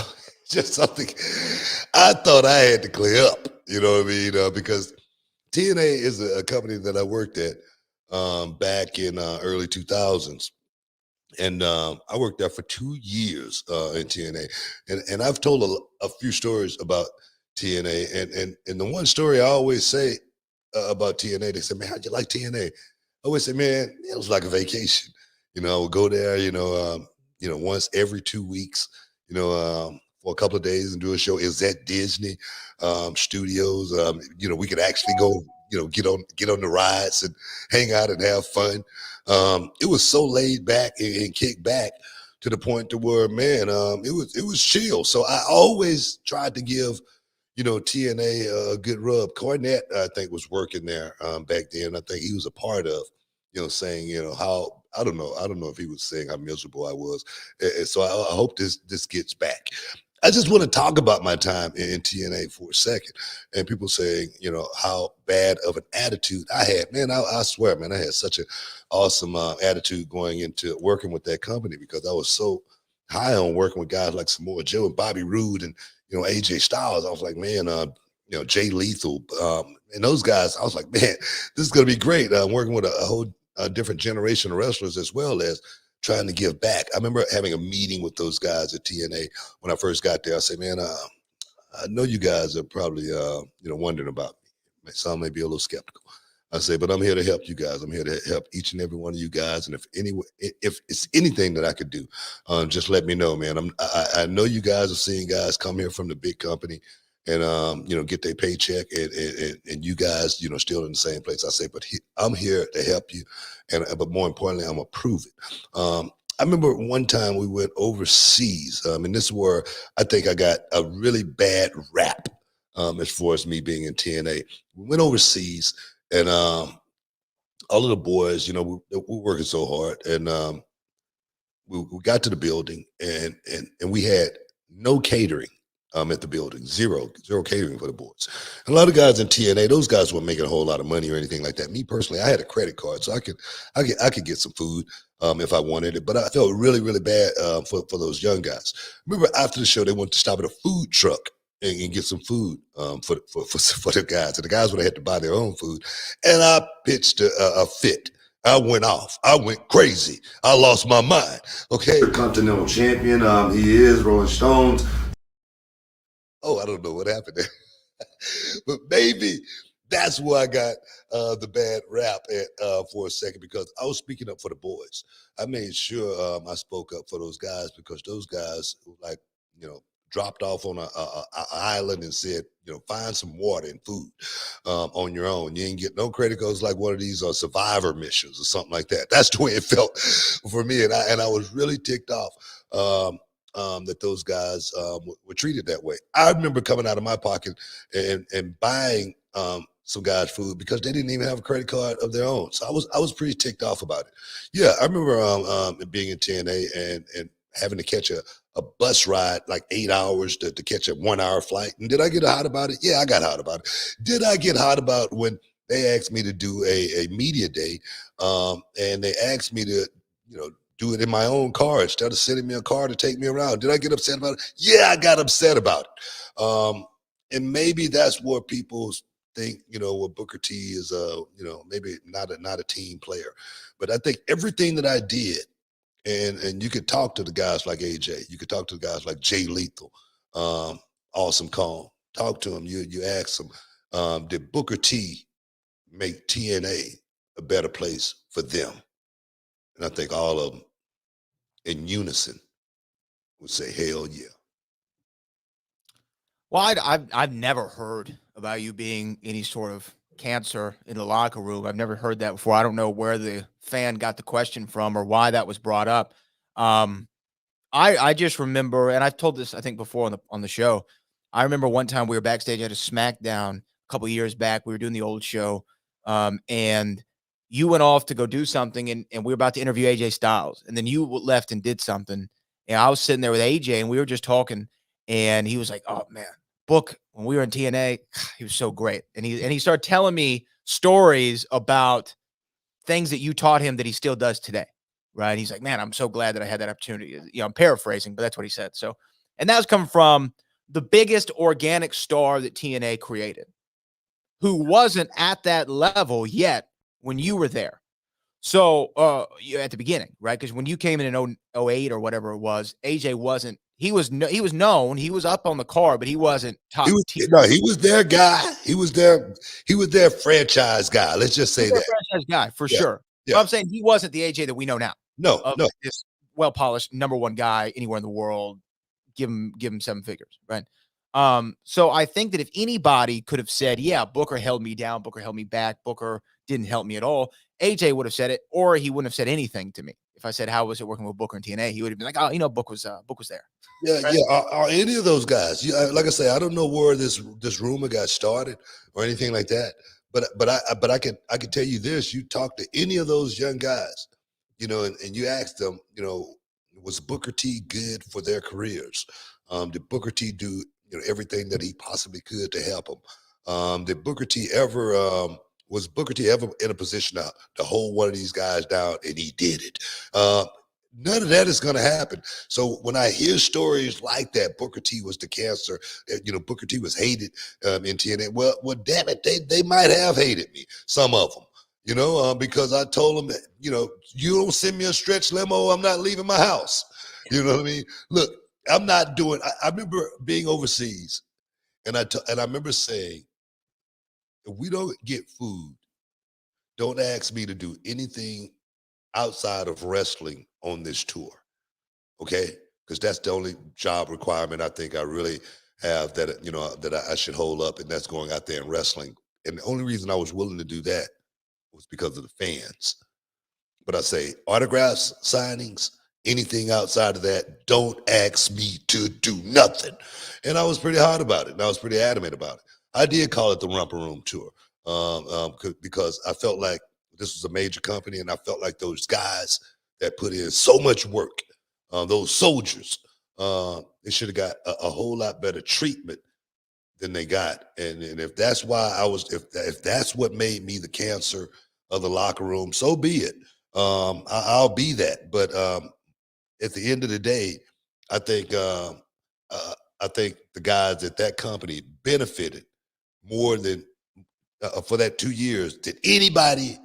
just something I thought I had to clear up, because TNA is a company that I worked at back in early 2000s. And I worked there for 2 years in TNA. And I've told a few stories about TNA. And the one story I always say about TNA, they say, man, how'd you like TNA? I always say, man, it was like a vacation. I would go there, once every 2 weeks, for a couple of days and do a show. It was at Disney Studios. We could actually go, get on the rides and hang out and have fun. It was so laid back and kicked back to the point to where, man, it was chill. So I always tried to give, TNA a good rub. Cornette, I think, was working there back then. I think he was a part of, saying, how, I don't know if he was saying how miserable I was. And so I hope this gets back. I just want to talk about my time in TNA for a second. And people saying, how bad of an attitude I had. Man, I swear, man, I had such an awesome attitude going into working with that company because I was so high on working with guys like Samoa Joe and Bobby Roode and AJ Styles. I was like, man, Jay Lethal, and those guys. I was like, man, this is gonna be great. Working with a whole different generation of wrestlers as well as trying to give back. I remember having a meeting with those guys at TNA when I first got there. I said, man, I know you guys are probably wondering about me. Some may be a little skeptical. I say, but I'm here to help you guys. I'm here to help each and every one of you guys. And if it's anything that I could do, just let me know, man. I know you guys are seeing guys come here from the big company and get their paycheck and you guys, still in the same place. I say, but I'm here to help you. But more importantly, I'm gonna prove it. I remember one time we went overseas, and this is where I think I got a really bad rap as far as me being in TNA. We went overseas, and all of the boys, we're working so hard, and we got to the building, and we had no catering at the building, zero catering for the boys. And a lot of guys in TNA, those guys weren't making a whole lot of money or anything like that. Me personally, I had a credit card, so I could get some food if I wanted it. But I felt really, really bad for those young guys. Remember, after the show, they wanted to stop at a food truck and get some food for the guys. And the guys would have had to buy their own food. And I pitched a fit. I went off. I went crazy. I lost my mind. Okay. Continental champion. He is Rolling Stones. Oh, I don't know what happened there. But maybe that's where I got the bad rap for a second, because I was speaking up for the boys. I made sure I spoke up for those guys, because those guys, like, dropped off on a island and said, find some water and food on your own. You ain't get no credit. Goes like one of these survivor missions or something like that. That's the way it felt for me. And I was really ticked off that those guys were treated that way. I remember coming out of my pocket and buying some guys food because they didn't even have a credit card of their own. So I was pretty ticked off about it. Yeah, I remember being in TNA and having to catch a bus ride like 8 hours to catch a 1 hour flight. And did I get hot about it? Yeah, I got hot about it. Did I get hot about when they asked me to do a media day and they asked me to, do it in my own car instead of sending me a car to take me around? Did I get upset about it? Yeah, I got upset about it. And maybe that's where people think, what Booker T is, maybe not a team player. But I think everything that I did, and you could talk to the guys like AJ, you could talk to the guys like Jay Lethal, Awesome Kong. Talk to them. You ask them, did Booker T make TNA a better place for them? And I think all of them in unison would say, hell yeah. Well, I've never heard about you being any sort of cancer in the locker room. I've never heard that before. I don't know where the fan got the question from or why that was brought up. I just remember, and I've told this, I think, before on the show. I remember one time we were backstage at a SmackDown a couple years back. We were doing the old show, and you went off to go do something, and we were about to interview AJ Styles, and then you left and did something, and I was sitting there with AJ, and we were just talking, and he was like, "Oh man, Book, when we were in TNA, he was so great," and he started telling me stories about things that you taught him that he still does today, right? He's like, "Man, I'm so glad that I had that opportunity." I'm paraphrasing, but that's what he said. So, and that was coming from the biggest organic star that TNA created, who wasn't at that level yet when you were there. So, at the beginning, right? Because when you came in 08 or whatever it was, AJ wasn't. He was known. He was up on the card, but he wasn't top tier. No, he was their guy. He was their franchise guy. Let's just say that. Franchise guy for sure. Yeah. But I'm saying he wasn't the AJ that we know now. No. This well-polished #1 guy anywhere in the world. Give him 7 figures, right? So I think that if anybody could have said, yeah, Booker held me down, Booker held me back, Booker didn't help me at all, AJ would have said it, or he wouldn't have said anything to me. If I said, how was it working with Booker and TNA? He would have been like, oh, Book was there. Yeah, right? Yeah. Are any of those guys? Like I say, I don't know where this rumor got started or anything like that. But I can tell you this: you talk to any of those young guys, and you ask them, was Booker T good for their careers? Did Booker T do everything that he possibly could to help them? Did Booker T ever? Was Booker T ever in a position to hold one of these guys down? And he did it. None of that is going to happen. So when I hear stories like that, Booker T was the cancer, Booker T was hated in TNA. Well, damn it, they might have hated me, some of them, because I told them that, you don't send me a stretch limo, I'm not leaving my house. You know what I mean? Look, I'm not doing. I remember being overseas, and I remember saying, if we don't get food, don't ask me to do anything outside of wrestling on this tour. Okay, because that's the only job requirement I think I really have that I should hold up, and that's going out there and wrestling. And the only reason I was willing to do that was because of the fans. But I say autographs, signings, anything outside of that, don't ask me to do nothing. And I was pretty hard about it, and I was pretty adamant about it. I did call it the Romper Room Tour because I felt like this was a major company, and I felt like those guys that put in so much work, those soldiers, they should have got a whole lot better treatment than they got. And if that's why if that's what made me the cancer of the locker room, so be it. I'll be that. But at the end of the day, I think the guys at that company benefited more than for that 2 years than anybody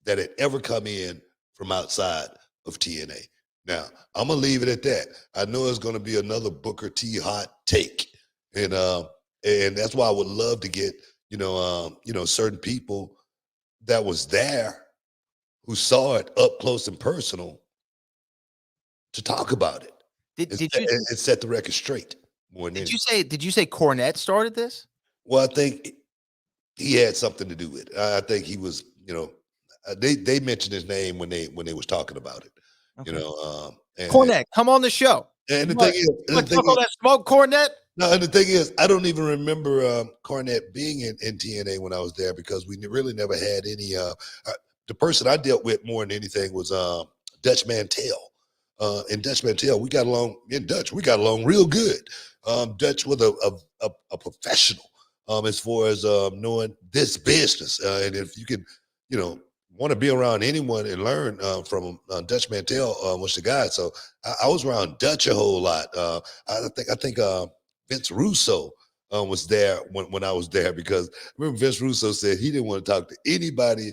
that had ever come in from outside of TNA. Now, I'm gonna leave it at that. I know it's gonna be another Booker T hot take, and that's why I would love to get certain people that was there who saw it up close and personal to talk about it. And set the record straight more than anything. Did you say Cornette started this? Well, I think he had something to do with it. I think he was, they mentioned his name when they was talking about it. Okay. And Cornette, come on the show. And the thing is, all that smoke, Cornette. No, and the thing is, I don't even remember Cornette being in TNA when I was there because we really never had any. The person I dealt with more than anything was Dutch Mantell. And Dutch Mantell, we got along real good. Dutch was a professional as far as knowing this business. And if you can, want to be around anyone and learn from Dutch Mantell was the guy. So I was around Dutch a whole lot. I think Vince Russo was there when I was there because I remember Vince Russo said he didn't want to talk to anybody,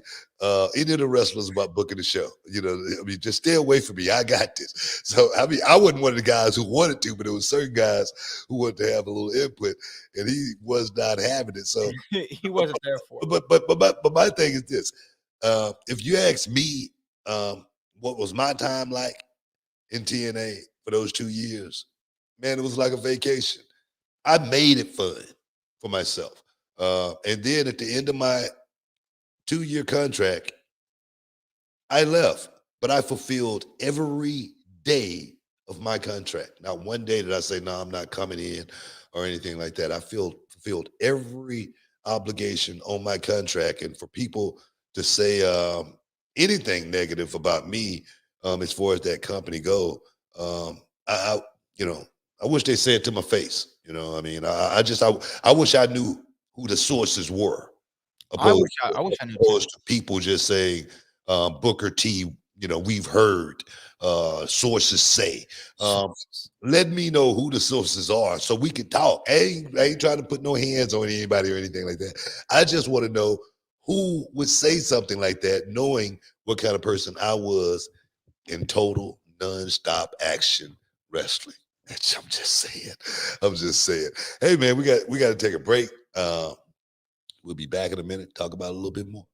any of the wrestlers about booking the show. Just stay away from me. I got this. So, I wasn't one of the guys who wanted to, but there was certain guys who wanted to have a little input, and he was not having it. So he wasn't there for it. But my thing is this. If you ask me what was my time like in TNA for those 2 years, man, it was like a vacation. I made it fun for myself. And then at the end of my 2-year contract, I left, but I fulfilled every day of my contract. Not one day did I say, no, I'm not coming in or anything like that. I fulfilled every obligation on my contract. And for people to say anything negative about me as far as that company go, I wish they said it to my face. I wish I knew who the sources were. I wish I knew opposed to people just saying Booker T. We've heard sources say. Let me know who the sources are so we can talk. I ain't trying to put no hands on anybody or anything like that. I just want to know who would say something like that, knowing what kind of person I was in total nonstop action wrestling. I'm just saying. Hey man, we got to take a break. We'll be back in a minute, talk about it a little bit more.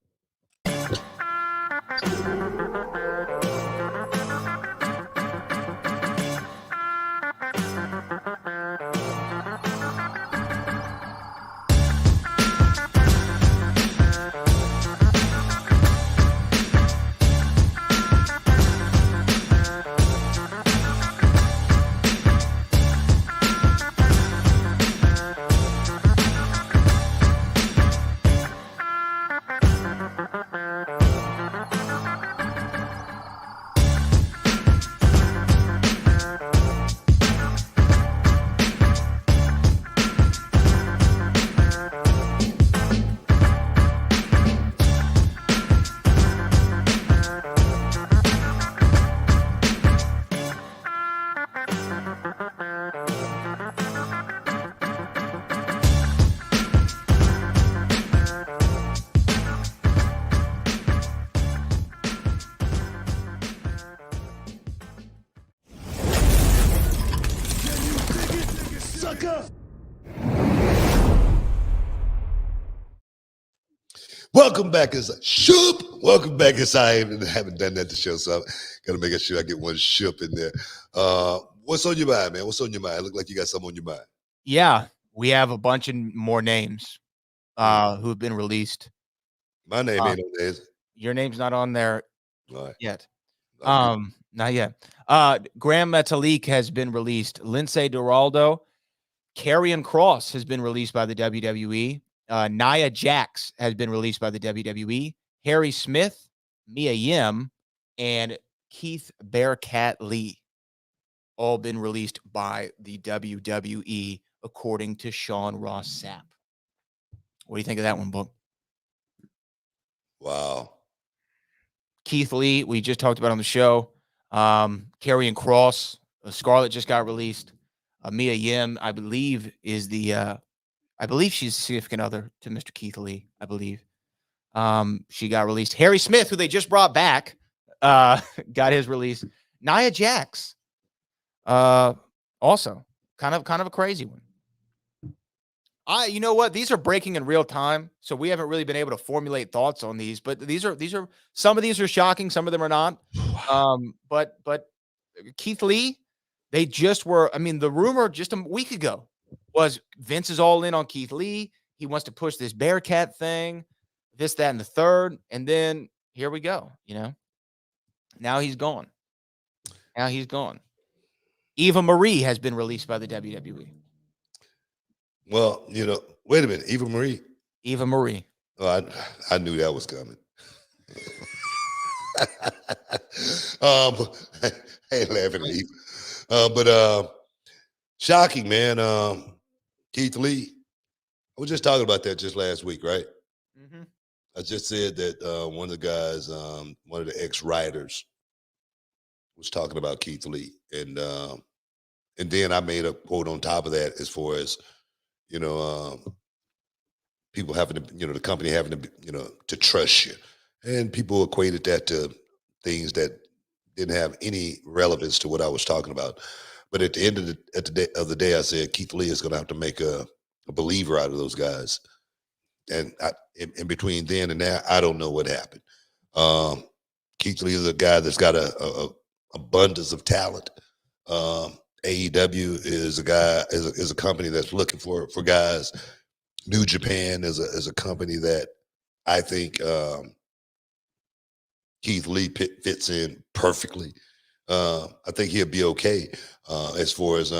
sucker! Welcome back, as Shoop. Welcome back, as I haven't done that to show, so I'm gonna make sure I get one Shoop in there. What's on your mind, man? What's on your mind? Look like you got something on your mind. Yeah, we have a bunch of more names who have been released. My name ain't on there. Your name's not on there All right. yet. I'll Not yet. Graham Metalik has been released. Lindsay Doraldo, Karrion Kross has been released by the WWE. Nia Jax has been released by the WWE. Harry Smith, Mia Yim, and Keith Bearcat Lee all been released by the WWE, according to Sean Ross Sapp. What do you think of that one, Book? Wow. Keith Lee, we just talked about on the show. Karrion Kross, Scarlett just got released. Mia Yim, I believe, is the I believe she's a significant other to Mr. Keith Lee, I believe. She got released. Harry Smith, who they just brought back, got his release. Nia Jax, also kind of a crazy one. You know what? These are breaking in real time, so we haven't really been able to formulate thoughts on these. But these are some of these are shocking, some of them are not. But Keith Lee, they just were. I mean, the rumor just a week ago was Vince is all in on Keith Lee. He wants to push this Bearcat thing, this, that, and the third. And then here we go. You know, now he's gone. Eva Marie has been released by the WWE. Well, you know, wait a minute. Eva Marie. Oh, I knew that was coming. I ain't laughing at Eva. But shocking, man. Keith Lee. I was just talking about that just last week, right? Mm-hmm. I just said that one of the guys, one of the ex-writers, was talking about Keith Lee, and then I made a quote on top of that as far as, you know, people having to, you know, the company having to, you know, to trust you, and people equated that to things that didn't have any relevance to what I was talking about. But at the end of the day, I said Keith Lee is going to have to make a believer out of those guys. And in between then and now, I don't know what happened. Keith Lee is a guy that's got a abundance of talent. AEW is a company that's looking for guys. New Japan is a company that I think Keith Lee fits in perfectly. I think he'll be okay as far as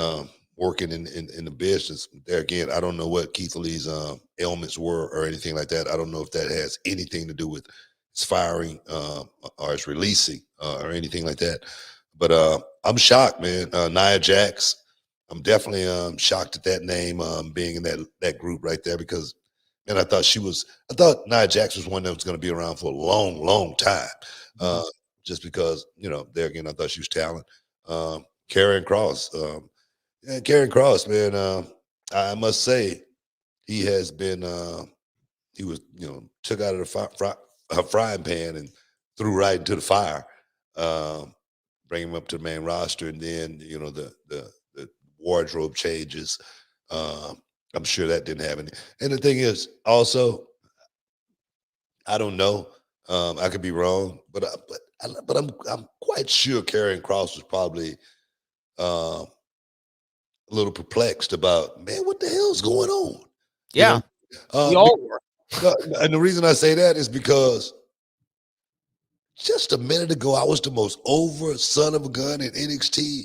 working in the business. There again, I don't know what Keith Lee's ailments were or anything like that. I don't know if that has anything to do with his firing or his releasing or anything like that. But I'm shocked, man. Nia Jax, I'm definitely shocked at that name being in that group right there, because, man, I thought Nia Jax was one that was going to be around for a long, long time. Just because, you know, there again, I thought she was talent. Karrion Kross. Karrion Kross, man, I must say, he has been, he was, you know, took out of the frying pan and threw right into the fire. Bring him up to the main roster, and then, you know, the wardrobe changes. I'm sure that didn't happen. And the thing is, also, I don't know. I could be wrong, but I'm quite sure Karrion Kross was probably a little perplexed about, man, what the hell's going on? Yeah, we all were. And the reason I say that is because just a minute ago, I was the most over son of a gun in NXT,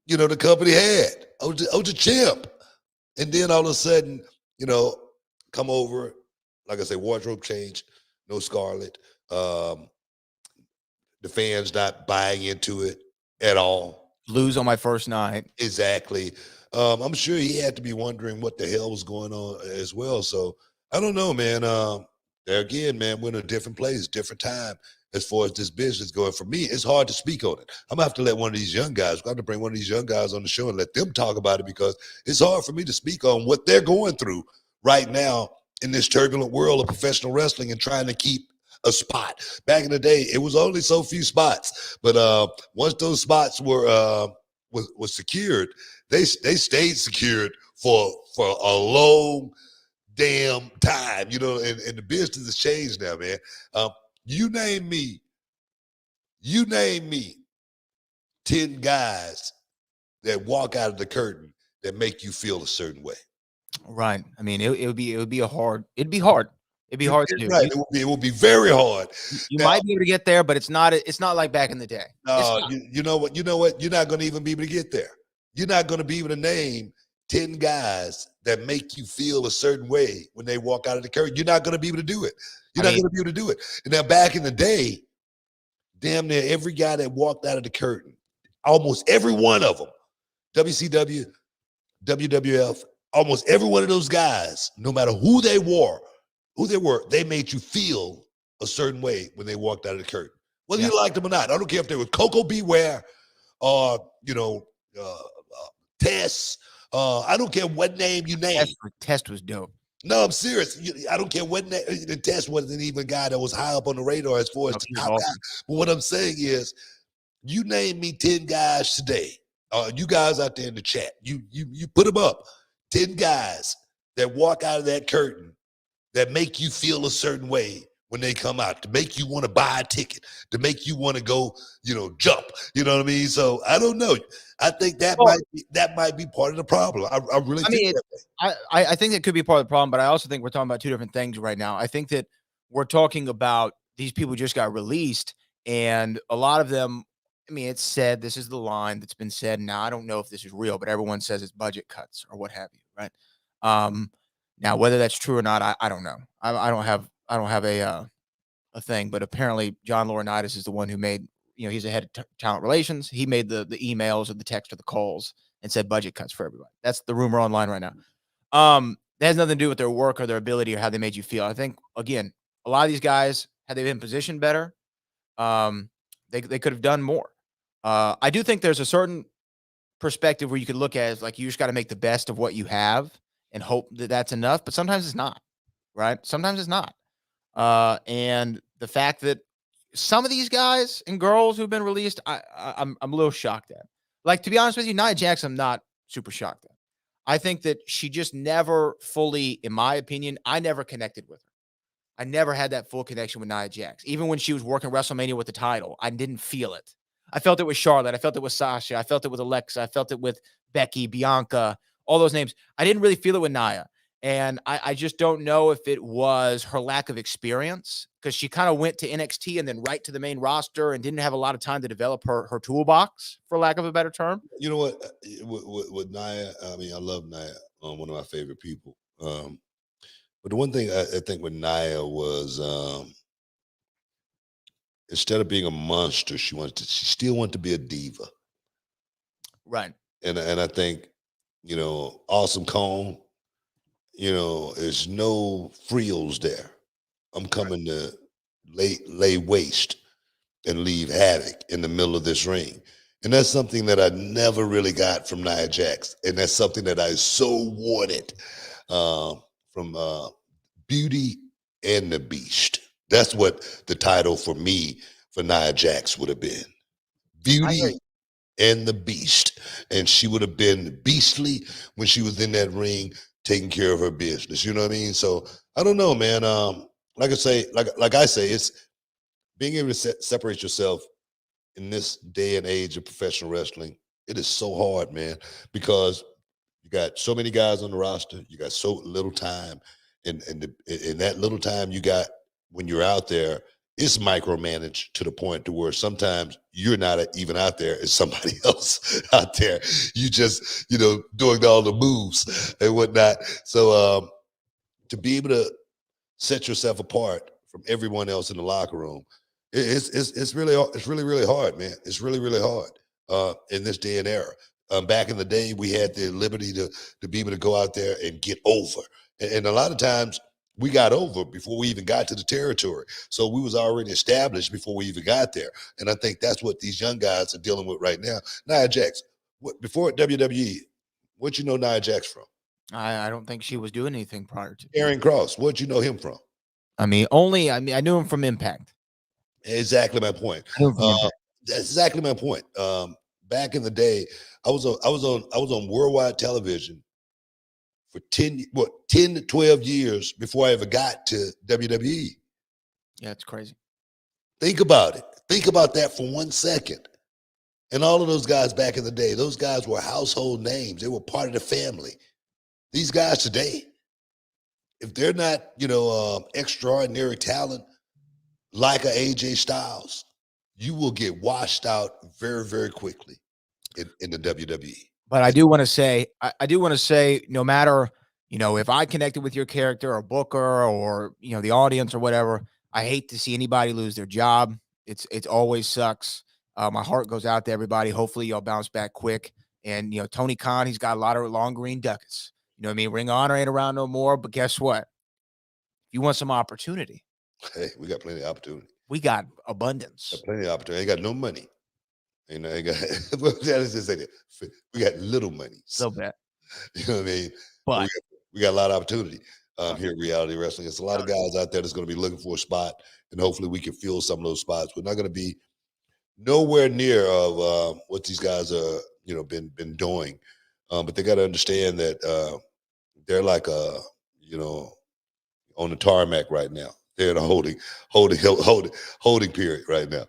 you know, the company had. I was a champ. And then all of a sudden, you know, come over, like I say, wardrobe change, no Scarlett. The fans not buying into it at all. Lose on my first night. Exactly. I'm sure he had to be wondering what the hell was going on as well. So I don't know, man. There again, man, we're in a different place, different time as far as this business going. For me, it's hard to speak on it. I'm gonna have to let one of these young guys, I'm gonna bring one of these young guys on the show and let them talk about it, because it's hard for me to speak on what they're going through right now in this turbulent world of professional wrestling and trying to keep a spot. Back in the day, it was only so few spots, but once those spots were was secured, they stayed secured for a long damn time, you know, and the business has changed now, man. You name me 10 guys that walk out of the curtain that make you feel a certain way. Right. I mean, it'd be hard. It'd be hard to do. Right. It will be very hard. You Now, might be able to get there, but it's not like back in the day. you know what? You're not going to even be able to get there. You're not going to be able to name 10 guys that make you feel a certain way when they walk out of the curtain. You're not going to be able to do it. You're not going to be able to do it. And now back in the day, damn near every guy that walked out of the curtain, almost every one of them, WCW, WWF, almost every one of those guys, no matter who they were, they made you feel a certain way when they walked out of the curtain. Whether you liked them or not. I don't care if they were Coco Beware or, Tess. I don't care what name you name. Test was dope. No, I'm serious. I don't care what name. The Test wasn't even a guy that was high up on the radar as far as the top guy. But what I'm saying is, you name me 10 guys today. You guys out there in the chat, you put them up. 10 guys that walk out of that curtain that make you feel a certain way when they come out, to make you want to buy a ticket, to make you want to go, jump. You know what I mean? So I don't know. I think that might be part of the problem. I really think that way. I think it could be part of the problem, but I also think we're talking about two different things right now. I think that we're talking about these people who just got released, and a lot of them, I mean, it's said, this is the line that's been said. Now, I don't know if this is real, but everyone says it's budget cuts or what have you, right? Now, whether that's true or not, I don't know. I don't have a thing, but apparently John Laurinaitis is the one who made, he's the head of talent relations. He made the emails or the text or the calls and said budget cuts for everybody. That's the rumor online right now. That has nothing to do with their work or their ability or how they made you feel. I think, again, a lot of these guys, had they been positioned better, they could have done more. I do think there's a certain perspective where you could look at it as like, you just got to make the best of what you have and hope that that's enough. But sometimes it's not, right? Sometimes it's not. And the fact that some of these guys and girls who've been released, I'm a little shocked at. Like, to be honest with you, Nia Jax, I'm not super shocked at. I think that she just never fully, in my opinion, I never connected with her. I never had that full connection with Nia Jax. Even when she was working WrestleMania with the title, I didn't feel it. I felt it with Charlotte. I felt it with Sasha. I felt it with Alexa. I felt it with Becky, Bianca, all those names. I didn't really feel it with Nia. And I just don't know if it was her lack of experience, because she kind of went to NXT and then right to the main roster and didn't have a lot of time to develop her toolbox, for lack of a better term. You know what? With Nia, I mean, I love Nia, one of my favorite people. But the one thing I think with Nia was, instead of being a monster, she still wanted to be a diva. Right. And I think, Awesome Kong, there's no frills there. I'm coming to lay waste and leave havoc in the middle of this ring. And that's something that I never really got from Nia Jax. And that's something that I so wanted from Beauty and the Beast. That's what the title for me for Nia Jax would have been. Beauty and the Beast. And she would have been beastly when she was in that ring taking care of her business. You know what I mean? So I don't know, man. Like I say, it's being able to separate yourself in this day and age of professional wrestling. It is so hard, man, because you got so many guys on the roster. You got so little time. And that little time you got when you're out there, it's micromanaged to the point to where sometimes you're not even out there. It's somebody else out there. You just, doing all the moves and whatnot. So to be able to set yourself apart from everyone else in the locker room, it's really hard, man. It's really hard in this day and era. Back in the day, we had the liberty to be able to go out there and get over. And a lot of times we got over before we even got to the territory. So we was already established before we even got there. And I think that's what these young guys are dealing with right now. Nia Jax, before WWE, what'd you know Nia Jax from? I don't think she was doing anything prior to. Aaron Cross, what'd you know him from? I knew him from Impact. Exactly my point. That's exactly my point. Back in the day, I was on worldwide television for 10 to 12 years before I ever got to WWE. Yeah, it's crazy. Think about it. Think about that for 1 second. And all of those guys back in the day, those guys were household names. They were part of the family. These guys today, if they're not, extraordinary talent like a AJ Styles, you will get washed out very, very quickly in the WWE. But I do want to say, no matter, if I connected with your character or Booker or, the audience or whatever, I hate to see anybody lose their job. It's always sucks. My heart goes out to everybody. Hopefully y'all bounce back quick. And, Tony Khan, he's got a lot of long green ducats. You know what I mean? Ring of Honor ain't around no more, but guess what? If you want some opportunity, Hey, we got plenty of opportunity. we got abundance. Got plenty of opportunity. Ain't got no money. Ain't got, let's just say that. We got little money. A little bit. You know what I mean? But we got a lot of opportunity here at Reality Wrestling. It's a lot of guys out there that's going to be looking for a spot, and hopefully we can fill some of those spots. We're not going to be nowhere near of what these guys are, been doing. But they got to understand that they're like on the tarmac right now. They're in a holding period right now.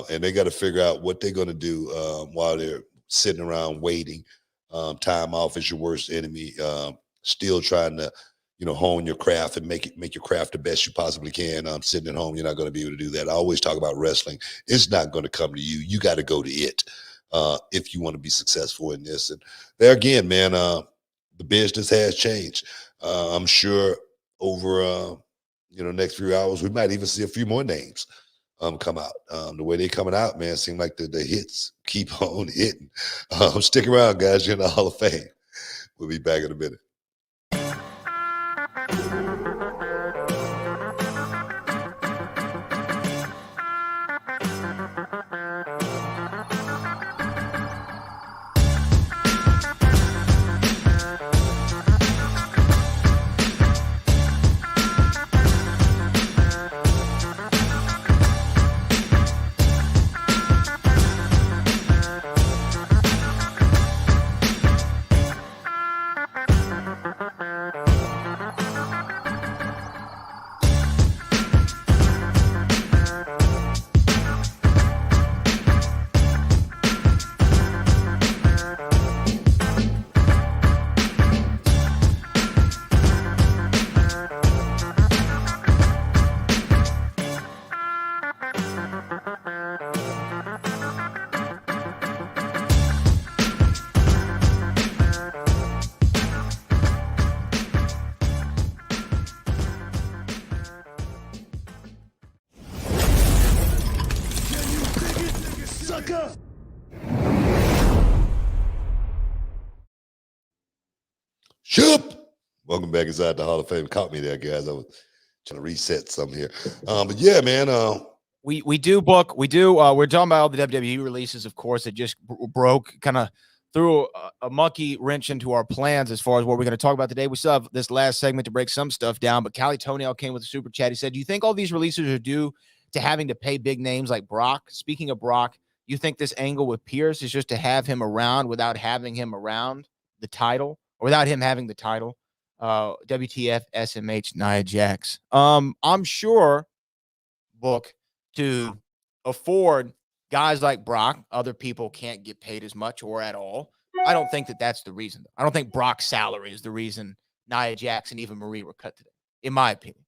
And they got to figure out what they're going to do while they're sitting around waiting. Time off is your worst enemy. Still trying to, hone your craft and make your craft the best you possibly can. Sitting at home, you're not going to be able to do that. I always talk about wrestling. It's not going to come to you. You got to go to it if you want to be successful in this. And there again, man, the business has changed. I'm sure over next few hours, we might even see a few more names come out. The way they're coming out, man, seem like the hits keep on hitting. Stick around, guys. You're in the Hall of Fame. We'll be back in a minute. Ship. Welcome back inside the Hall of Fame. Caught me there, guys. I was trying to reset something here. But yeah, man. We do book. We do. We're talking about all the WWE releases, of course, that just broke, kind of threw a monkey wrench into our plans as far as what we're going to talk about today. We still have this last segment to break some stuff down, but Cali Toenail came with a super chat. He said, do you think all these releases are due to having to pay big names like Brock? Speaking of Brock, you think this angle with Pierce is just to have him around without having him around the title, or without him having the title? WTF, SMH, Nia Jax. I'm sure, Book, to afford guys like Brock, other people can't get paid as much or at all. I don't think that that's the reason. I don't think Brock's salary is the reason Nia Jax and even Marie were cut today, in my opinion.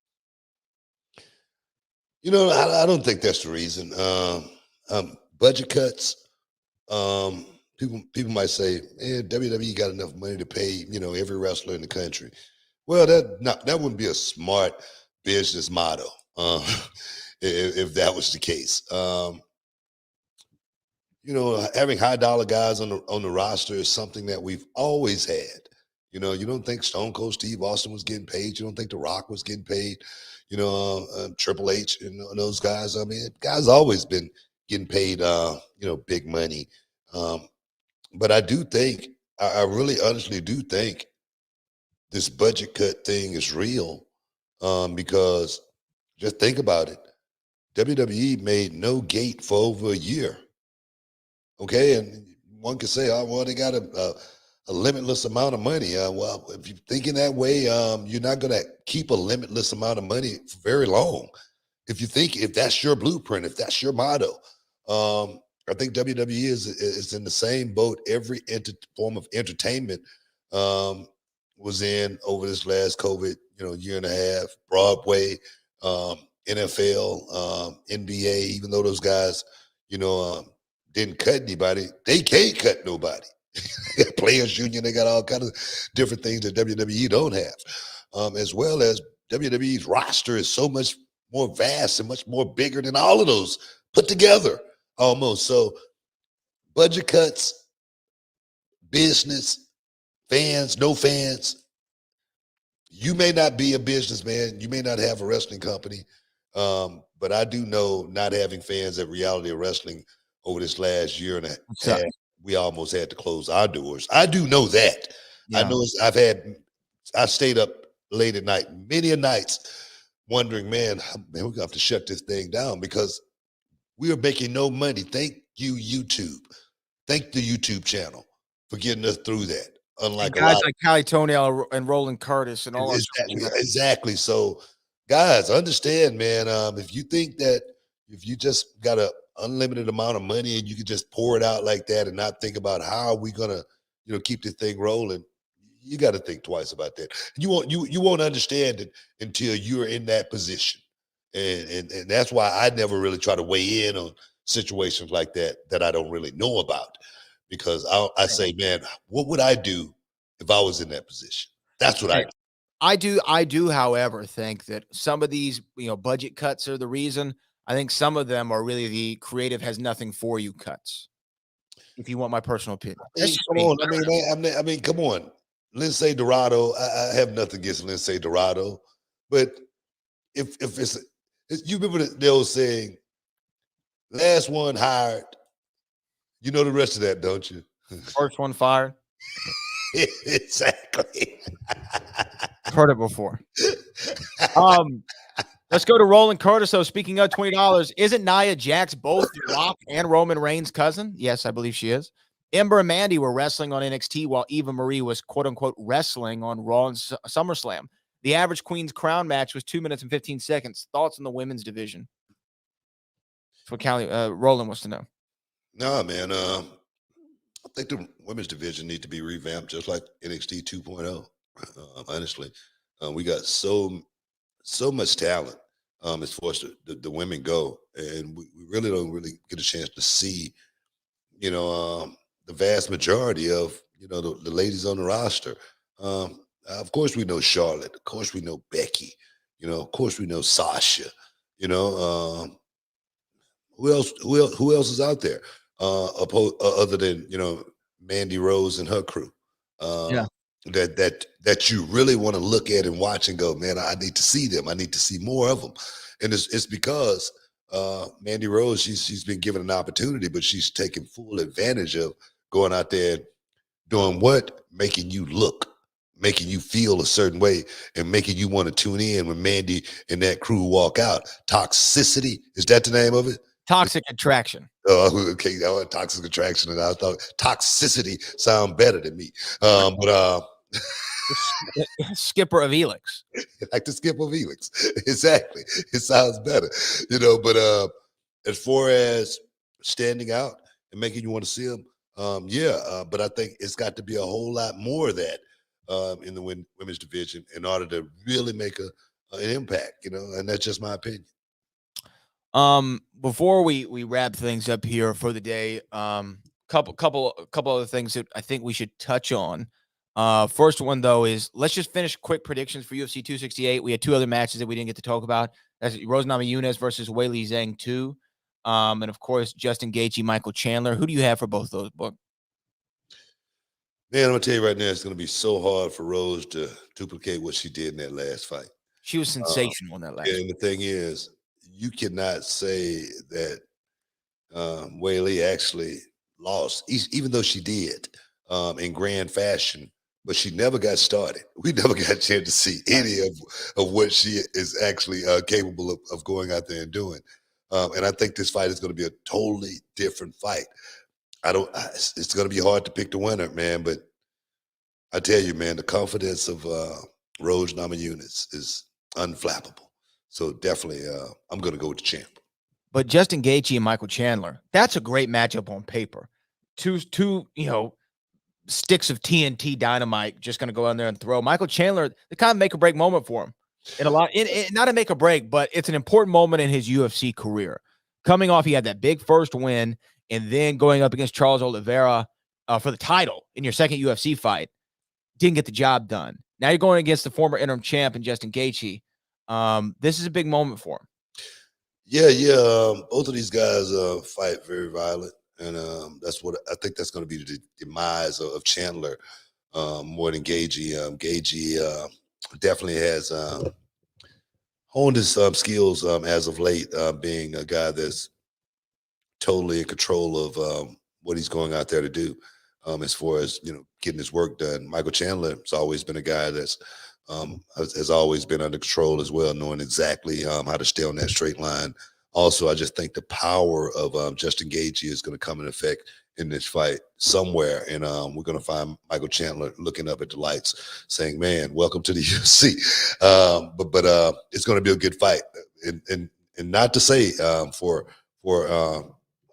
I don't think that's the reason. Budget cuts. People might say, WWE got enough money to pay, every wrestler in the country. Well, that wouldn't be a smart business model if that was the case. Having high dollar guys on the roster is something that we've always had. You don't think Stone Cold Steve Austin was getting paid. You don't think The Rock was getting paid. Triple H and those guys. I mean, guys always been getting paid, big money. But I do think, I really honestly do think this budget cut thing is real, because just think about it. WWE made no gate for over a year. Okay, and one could say, oh, well, they got a a limitless amount of money. Well, if you're thinking that way, you're not going to keep a limitless amount of money for very long. If that's your blueprint, if that's your motto, I think WWE is in the same boat. Every form of entertainment was in over this last COVID, year and a half. Broadway, NFL, NBA. Even though those guys, didn't cut anybody, they can't cut nobody. Players Union, they got all kind of different things that WWE don't have, as well as WWE's roster is so much more vast and much more bigger than all of those put together almost. So budget cuts, business, fans, no fans. You may not be a businessman. You may not have a wrestling company. But I do know not having fans at Reality of Wrestling over this last year and a half, we almost had to close our doors. I do know that. Yeah. I know I stayed up late at night, many a nights, wondering, man, we're going to have to shut this thing down because we are making no money. Thank you, YouTube. Thank the YouTube channel for getting us through that. Unlike guys like Callie Toenail and Roland Curtis and all exactly. So, guys, understand, man. If you think that if you just got an unlimited amount of money and you can just pour it out like that and not think about how are we gonna, keep this thing rolling, you got to think twice about that. You won't understand it until you're in that position, and that's why I never really try to weigh in on situations like that I don't really know about, because I say, man, what would I do if I was in that position? That's what I do. I do, however, think that some of these, budget cuts are the reason. I think some of them are really the creative has nothing for you cuts. If you want my personal opinion. Come on. I mean, come on. Lindsay Dorado, I have nothing against Lindsay Dorado, but if you remember the old saying, last one hired, you know the rest of that, don't you? First one fired. Exactly. Heard it before. Let's go to Roland Curtis. So speaking of $20, isn't Nia Jax both Rock and Roman Reigns' cousin? Yes, I believe she is. Ember and Mandy were wrestling on NXT while Eva Marie was quote unquote wrestling on Raw and SummerSlam. The average Queen's Crown match was 2 minutes and 15 seconds. Thoughts on the women's division? That's what Roland wants to know. No, man. I think the women's division need to be revamped, just like NXT 2.0. Honestly, we got so much talent as far as the women go, and we really don't really get a chance to see, the vast majority of the ladies on the roster. Of course, we know Charlotte. Of course, we know Becky. Of course, we know Sasha. Who else is out there? Other than Mandy Rose and her crew. That you really want to look at and watch and go, man, I need to see them. I need to see more of them. And it's because Mandy Rose, she's been given an opportunity, but she's taken full advantage of going out there doing what? Making you look, making you feel a certain way, and making you want to tune in when Mandy and that crew walk out. Toxicity, is that the name of it? Toxic Attraction. Oh, okay. Toxic Attraction, and I thought toxicity sound better than me. Skipper of Elix. Like the skipper of Elix. Exactly. It sounds better, but as far as standing out and making you want to see them, but I think it's got to be a whole lot more of that in the women's division in order to really make an impact, and that's just my opinion. Before we wrap things up here for the day, couple other things that I think we should touch on. First one though is let's just finish quick predictions for UFC 268. We had two other matches that we didn't get to talk about. That's Rose Namajunas versus Weili Zhang 2. And of course Justin Gaethje, Michael Chandler. Who do you have for both those, Book? Man, I'm gonna tell you right now, it's gonna be so hard for Rose to duplicate what she did in that last fight. She was sensational in that last. And the thing is, you cannot say that Weili actually lost, even though she did in grand fashion, but she never got started. We never got a chance to see any of what she is actually capable of going out there and doing. And I think this fight is going to be a totally different fight. It's going to be hard to pick the winner, man, but I tell you, man, the confidence of Rose Namajunas is unflappable. So definitely, I'm going to go with the champ. But Justin Gaethje and Michael Chandler, that's a great matchup on paper. Two, sticks of TNT dynamite just going to go in there and throw. Michael Chandler, the kind of make or break moment for him. Not a make or break, but it's an important moment in his UFC career. Coming off, he had that big first win, and then going up against Charles Oliveira for the title in your second UFC fight, didn't get the job done. Now you're going against the former interim champ and Justin Gaethje. This is a big moment for him. Yeah. Both of these guys fight very violent, and that's what I think that's going to be the demise of Chandler more than Gaethje. Gaethje definitely has honed his skills as of late, being a guy that's totally in control of what he's going out there to do. As far as getting his work done, Michael Chandler has always been a guy that's has always been under control as well, knowing exactly how to stay on that straight line. Also, I just think the power of Justin Gaethje is going to come in effect in this fight somewhere, and we're going to find Michael Chandler looking up at the lights, saying, "Man, welcome to the UFC." But it's going to be a good fight, and not to say for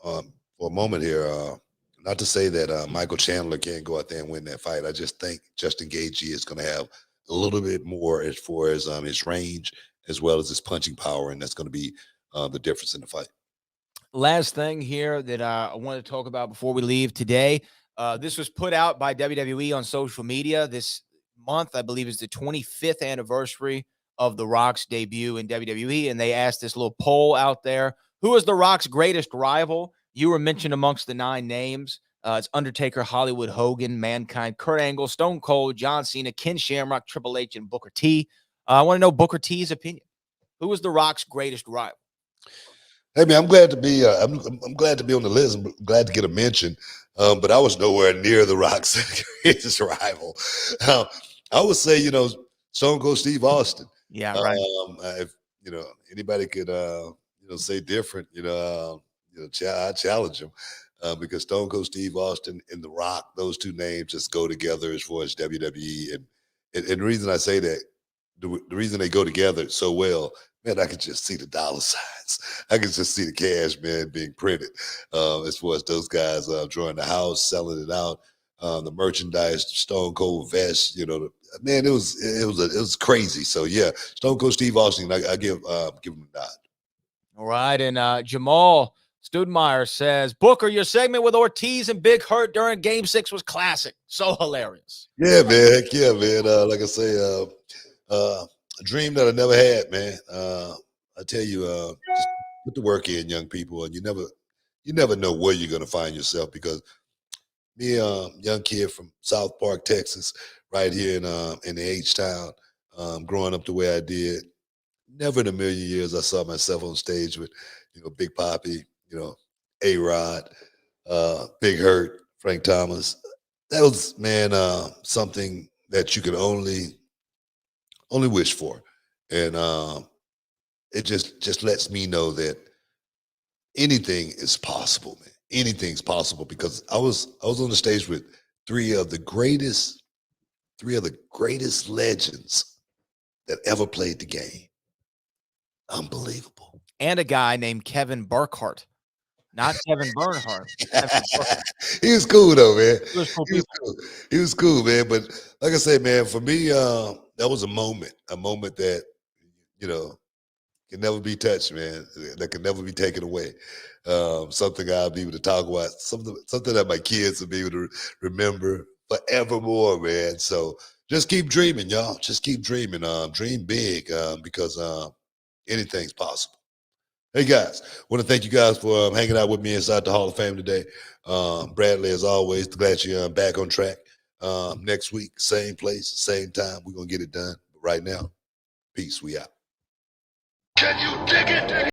a moment here. Not to say that Michael Chandler can't go out there and win that fight. I just think Justin Gaethje is going to have a little bit more as far as his range as well as his punching power, and that's going to be the difference in the fight. Last thing here that I want to talk about before we leave today. This was put out by WWE on social media this month. I believe is the 25th anniversary of The Rock's debut in WWE, and they asked this little poll out there: who is The Rock's greatest rival? You were mentioned amongst the 9 names. It's Undertaker, Hollywood Hogan, Mankind, Kurt Angle, Stone Cold, John Cena, Ken Shamrock, Triple H, and Booker T. I want to know Booker T's opinion. Who is The Rock's greatest rival? Hey man, I'm glad to be. I'm glad to be on the list. I'm glad to get a mention, but I was nowhere near The Rock's greatest rival. I would say, Stone Cold Steve Austin. Yeah, right. If anybody could, say different, I challenge him because Stone Cold Steve Austin and The Rock, those two names just go together as far as WWE. And the reason I say that, the reason they go together so well, man, I could just see the dollar signs. I could just see the cash, man, being printed as far as those guys drawing the house, selling it out, the merchandise, Stone Cold vest, man, it was crazy. So yeah, Stone Cold Steve Austin, I give him a nod. All right, and Jamal Studmeyer says, Booker, your segment with Ortiz and Big Hurt during Game 6 was classic. So hilarious. Yeah, man. Heck yeah, man. Like I say, a dream that I never had, man. I tell you, just put the work in, young people, and you never know where you're gonna find yourself, because me, young kid from South Park, Texas, right here in the H-Town, growing up the way I did, never in a million years I saw myself on stage with, Big Poppy, A-Rod, Big Hurt, Frank Thomas. That was, man, something that you could only wish for. And it just lets me know that anything is possible, man. Anything's possible, because I was on the stage with three of the greatest legends that ever played the game. Unbelievable. And a guy named Kevin Burkhardt. Not Kevin Bernhardt. Kevin Burkhardt. He was cool though, man. He was cool. He was cool, man. But like I said, man, for me, that was a moment that, can never be touched, man. That can never be taken away. Something I'll be able to talk about, something that my kids will be able to remember forevermore, man. So just keep dreaming, y'all. Just keep dreaming. Dream big, because anything's possible. Hey guys, want to thank you guys for hanging out with me inside the Hall of Fame today. Bradley, as always, glad you're back on track. Next week, same place, same time. We're gonna get it done. But right now, peace. We out. Can you dig it?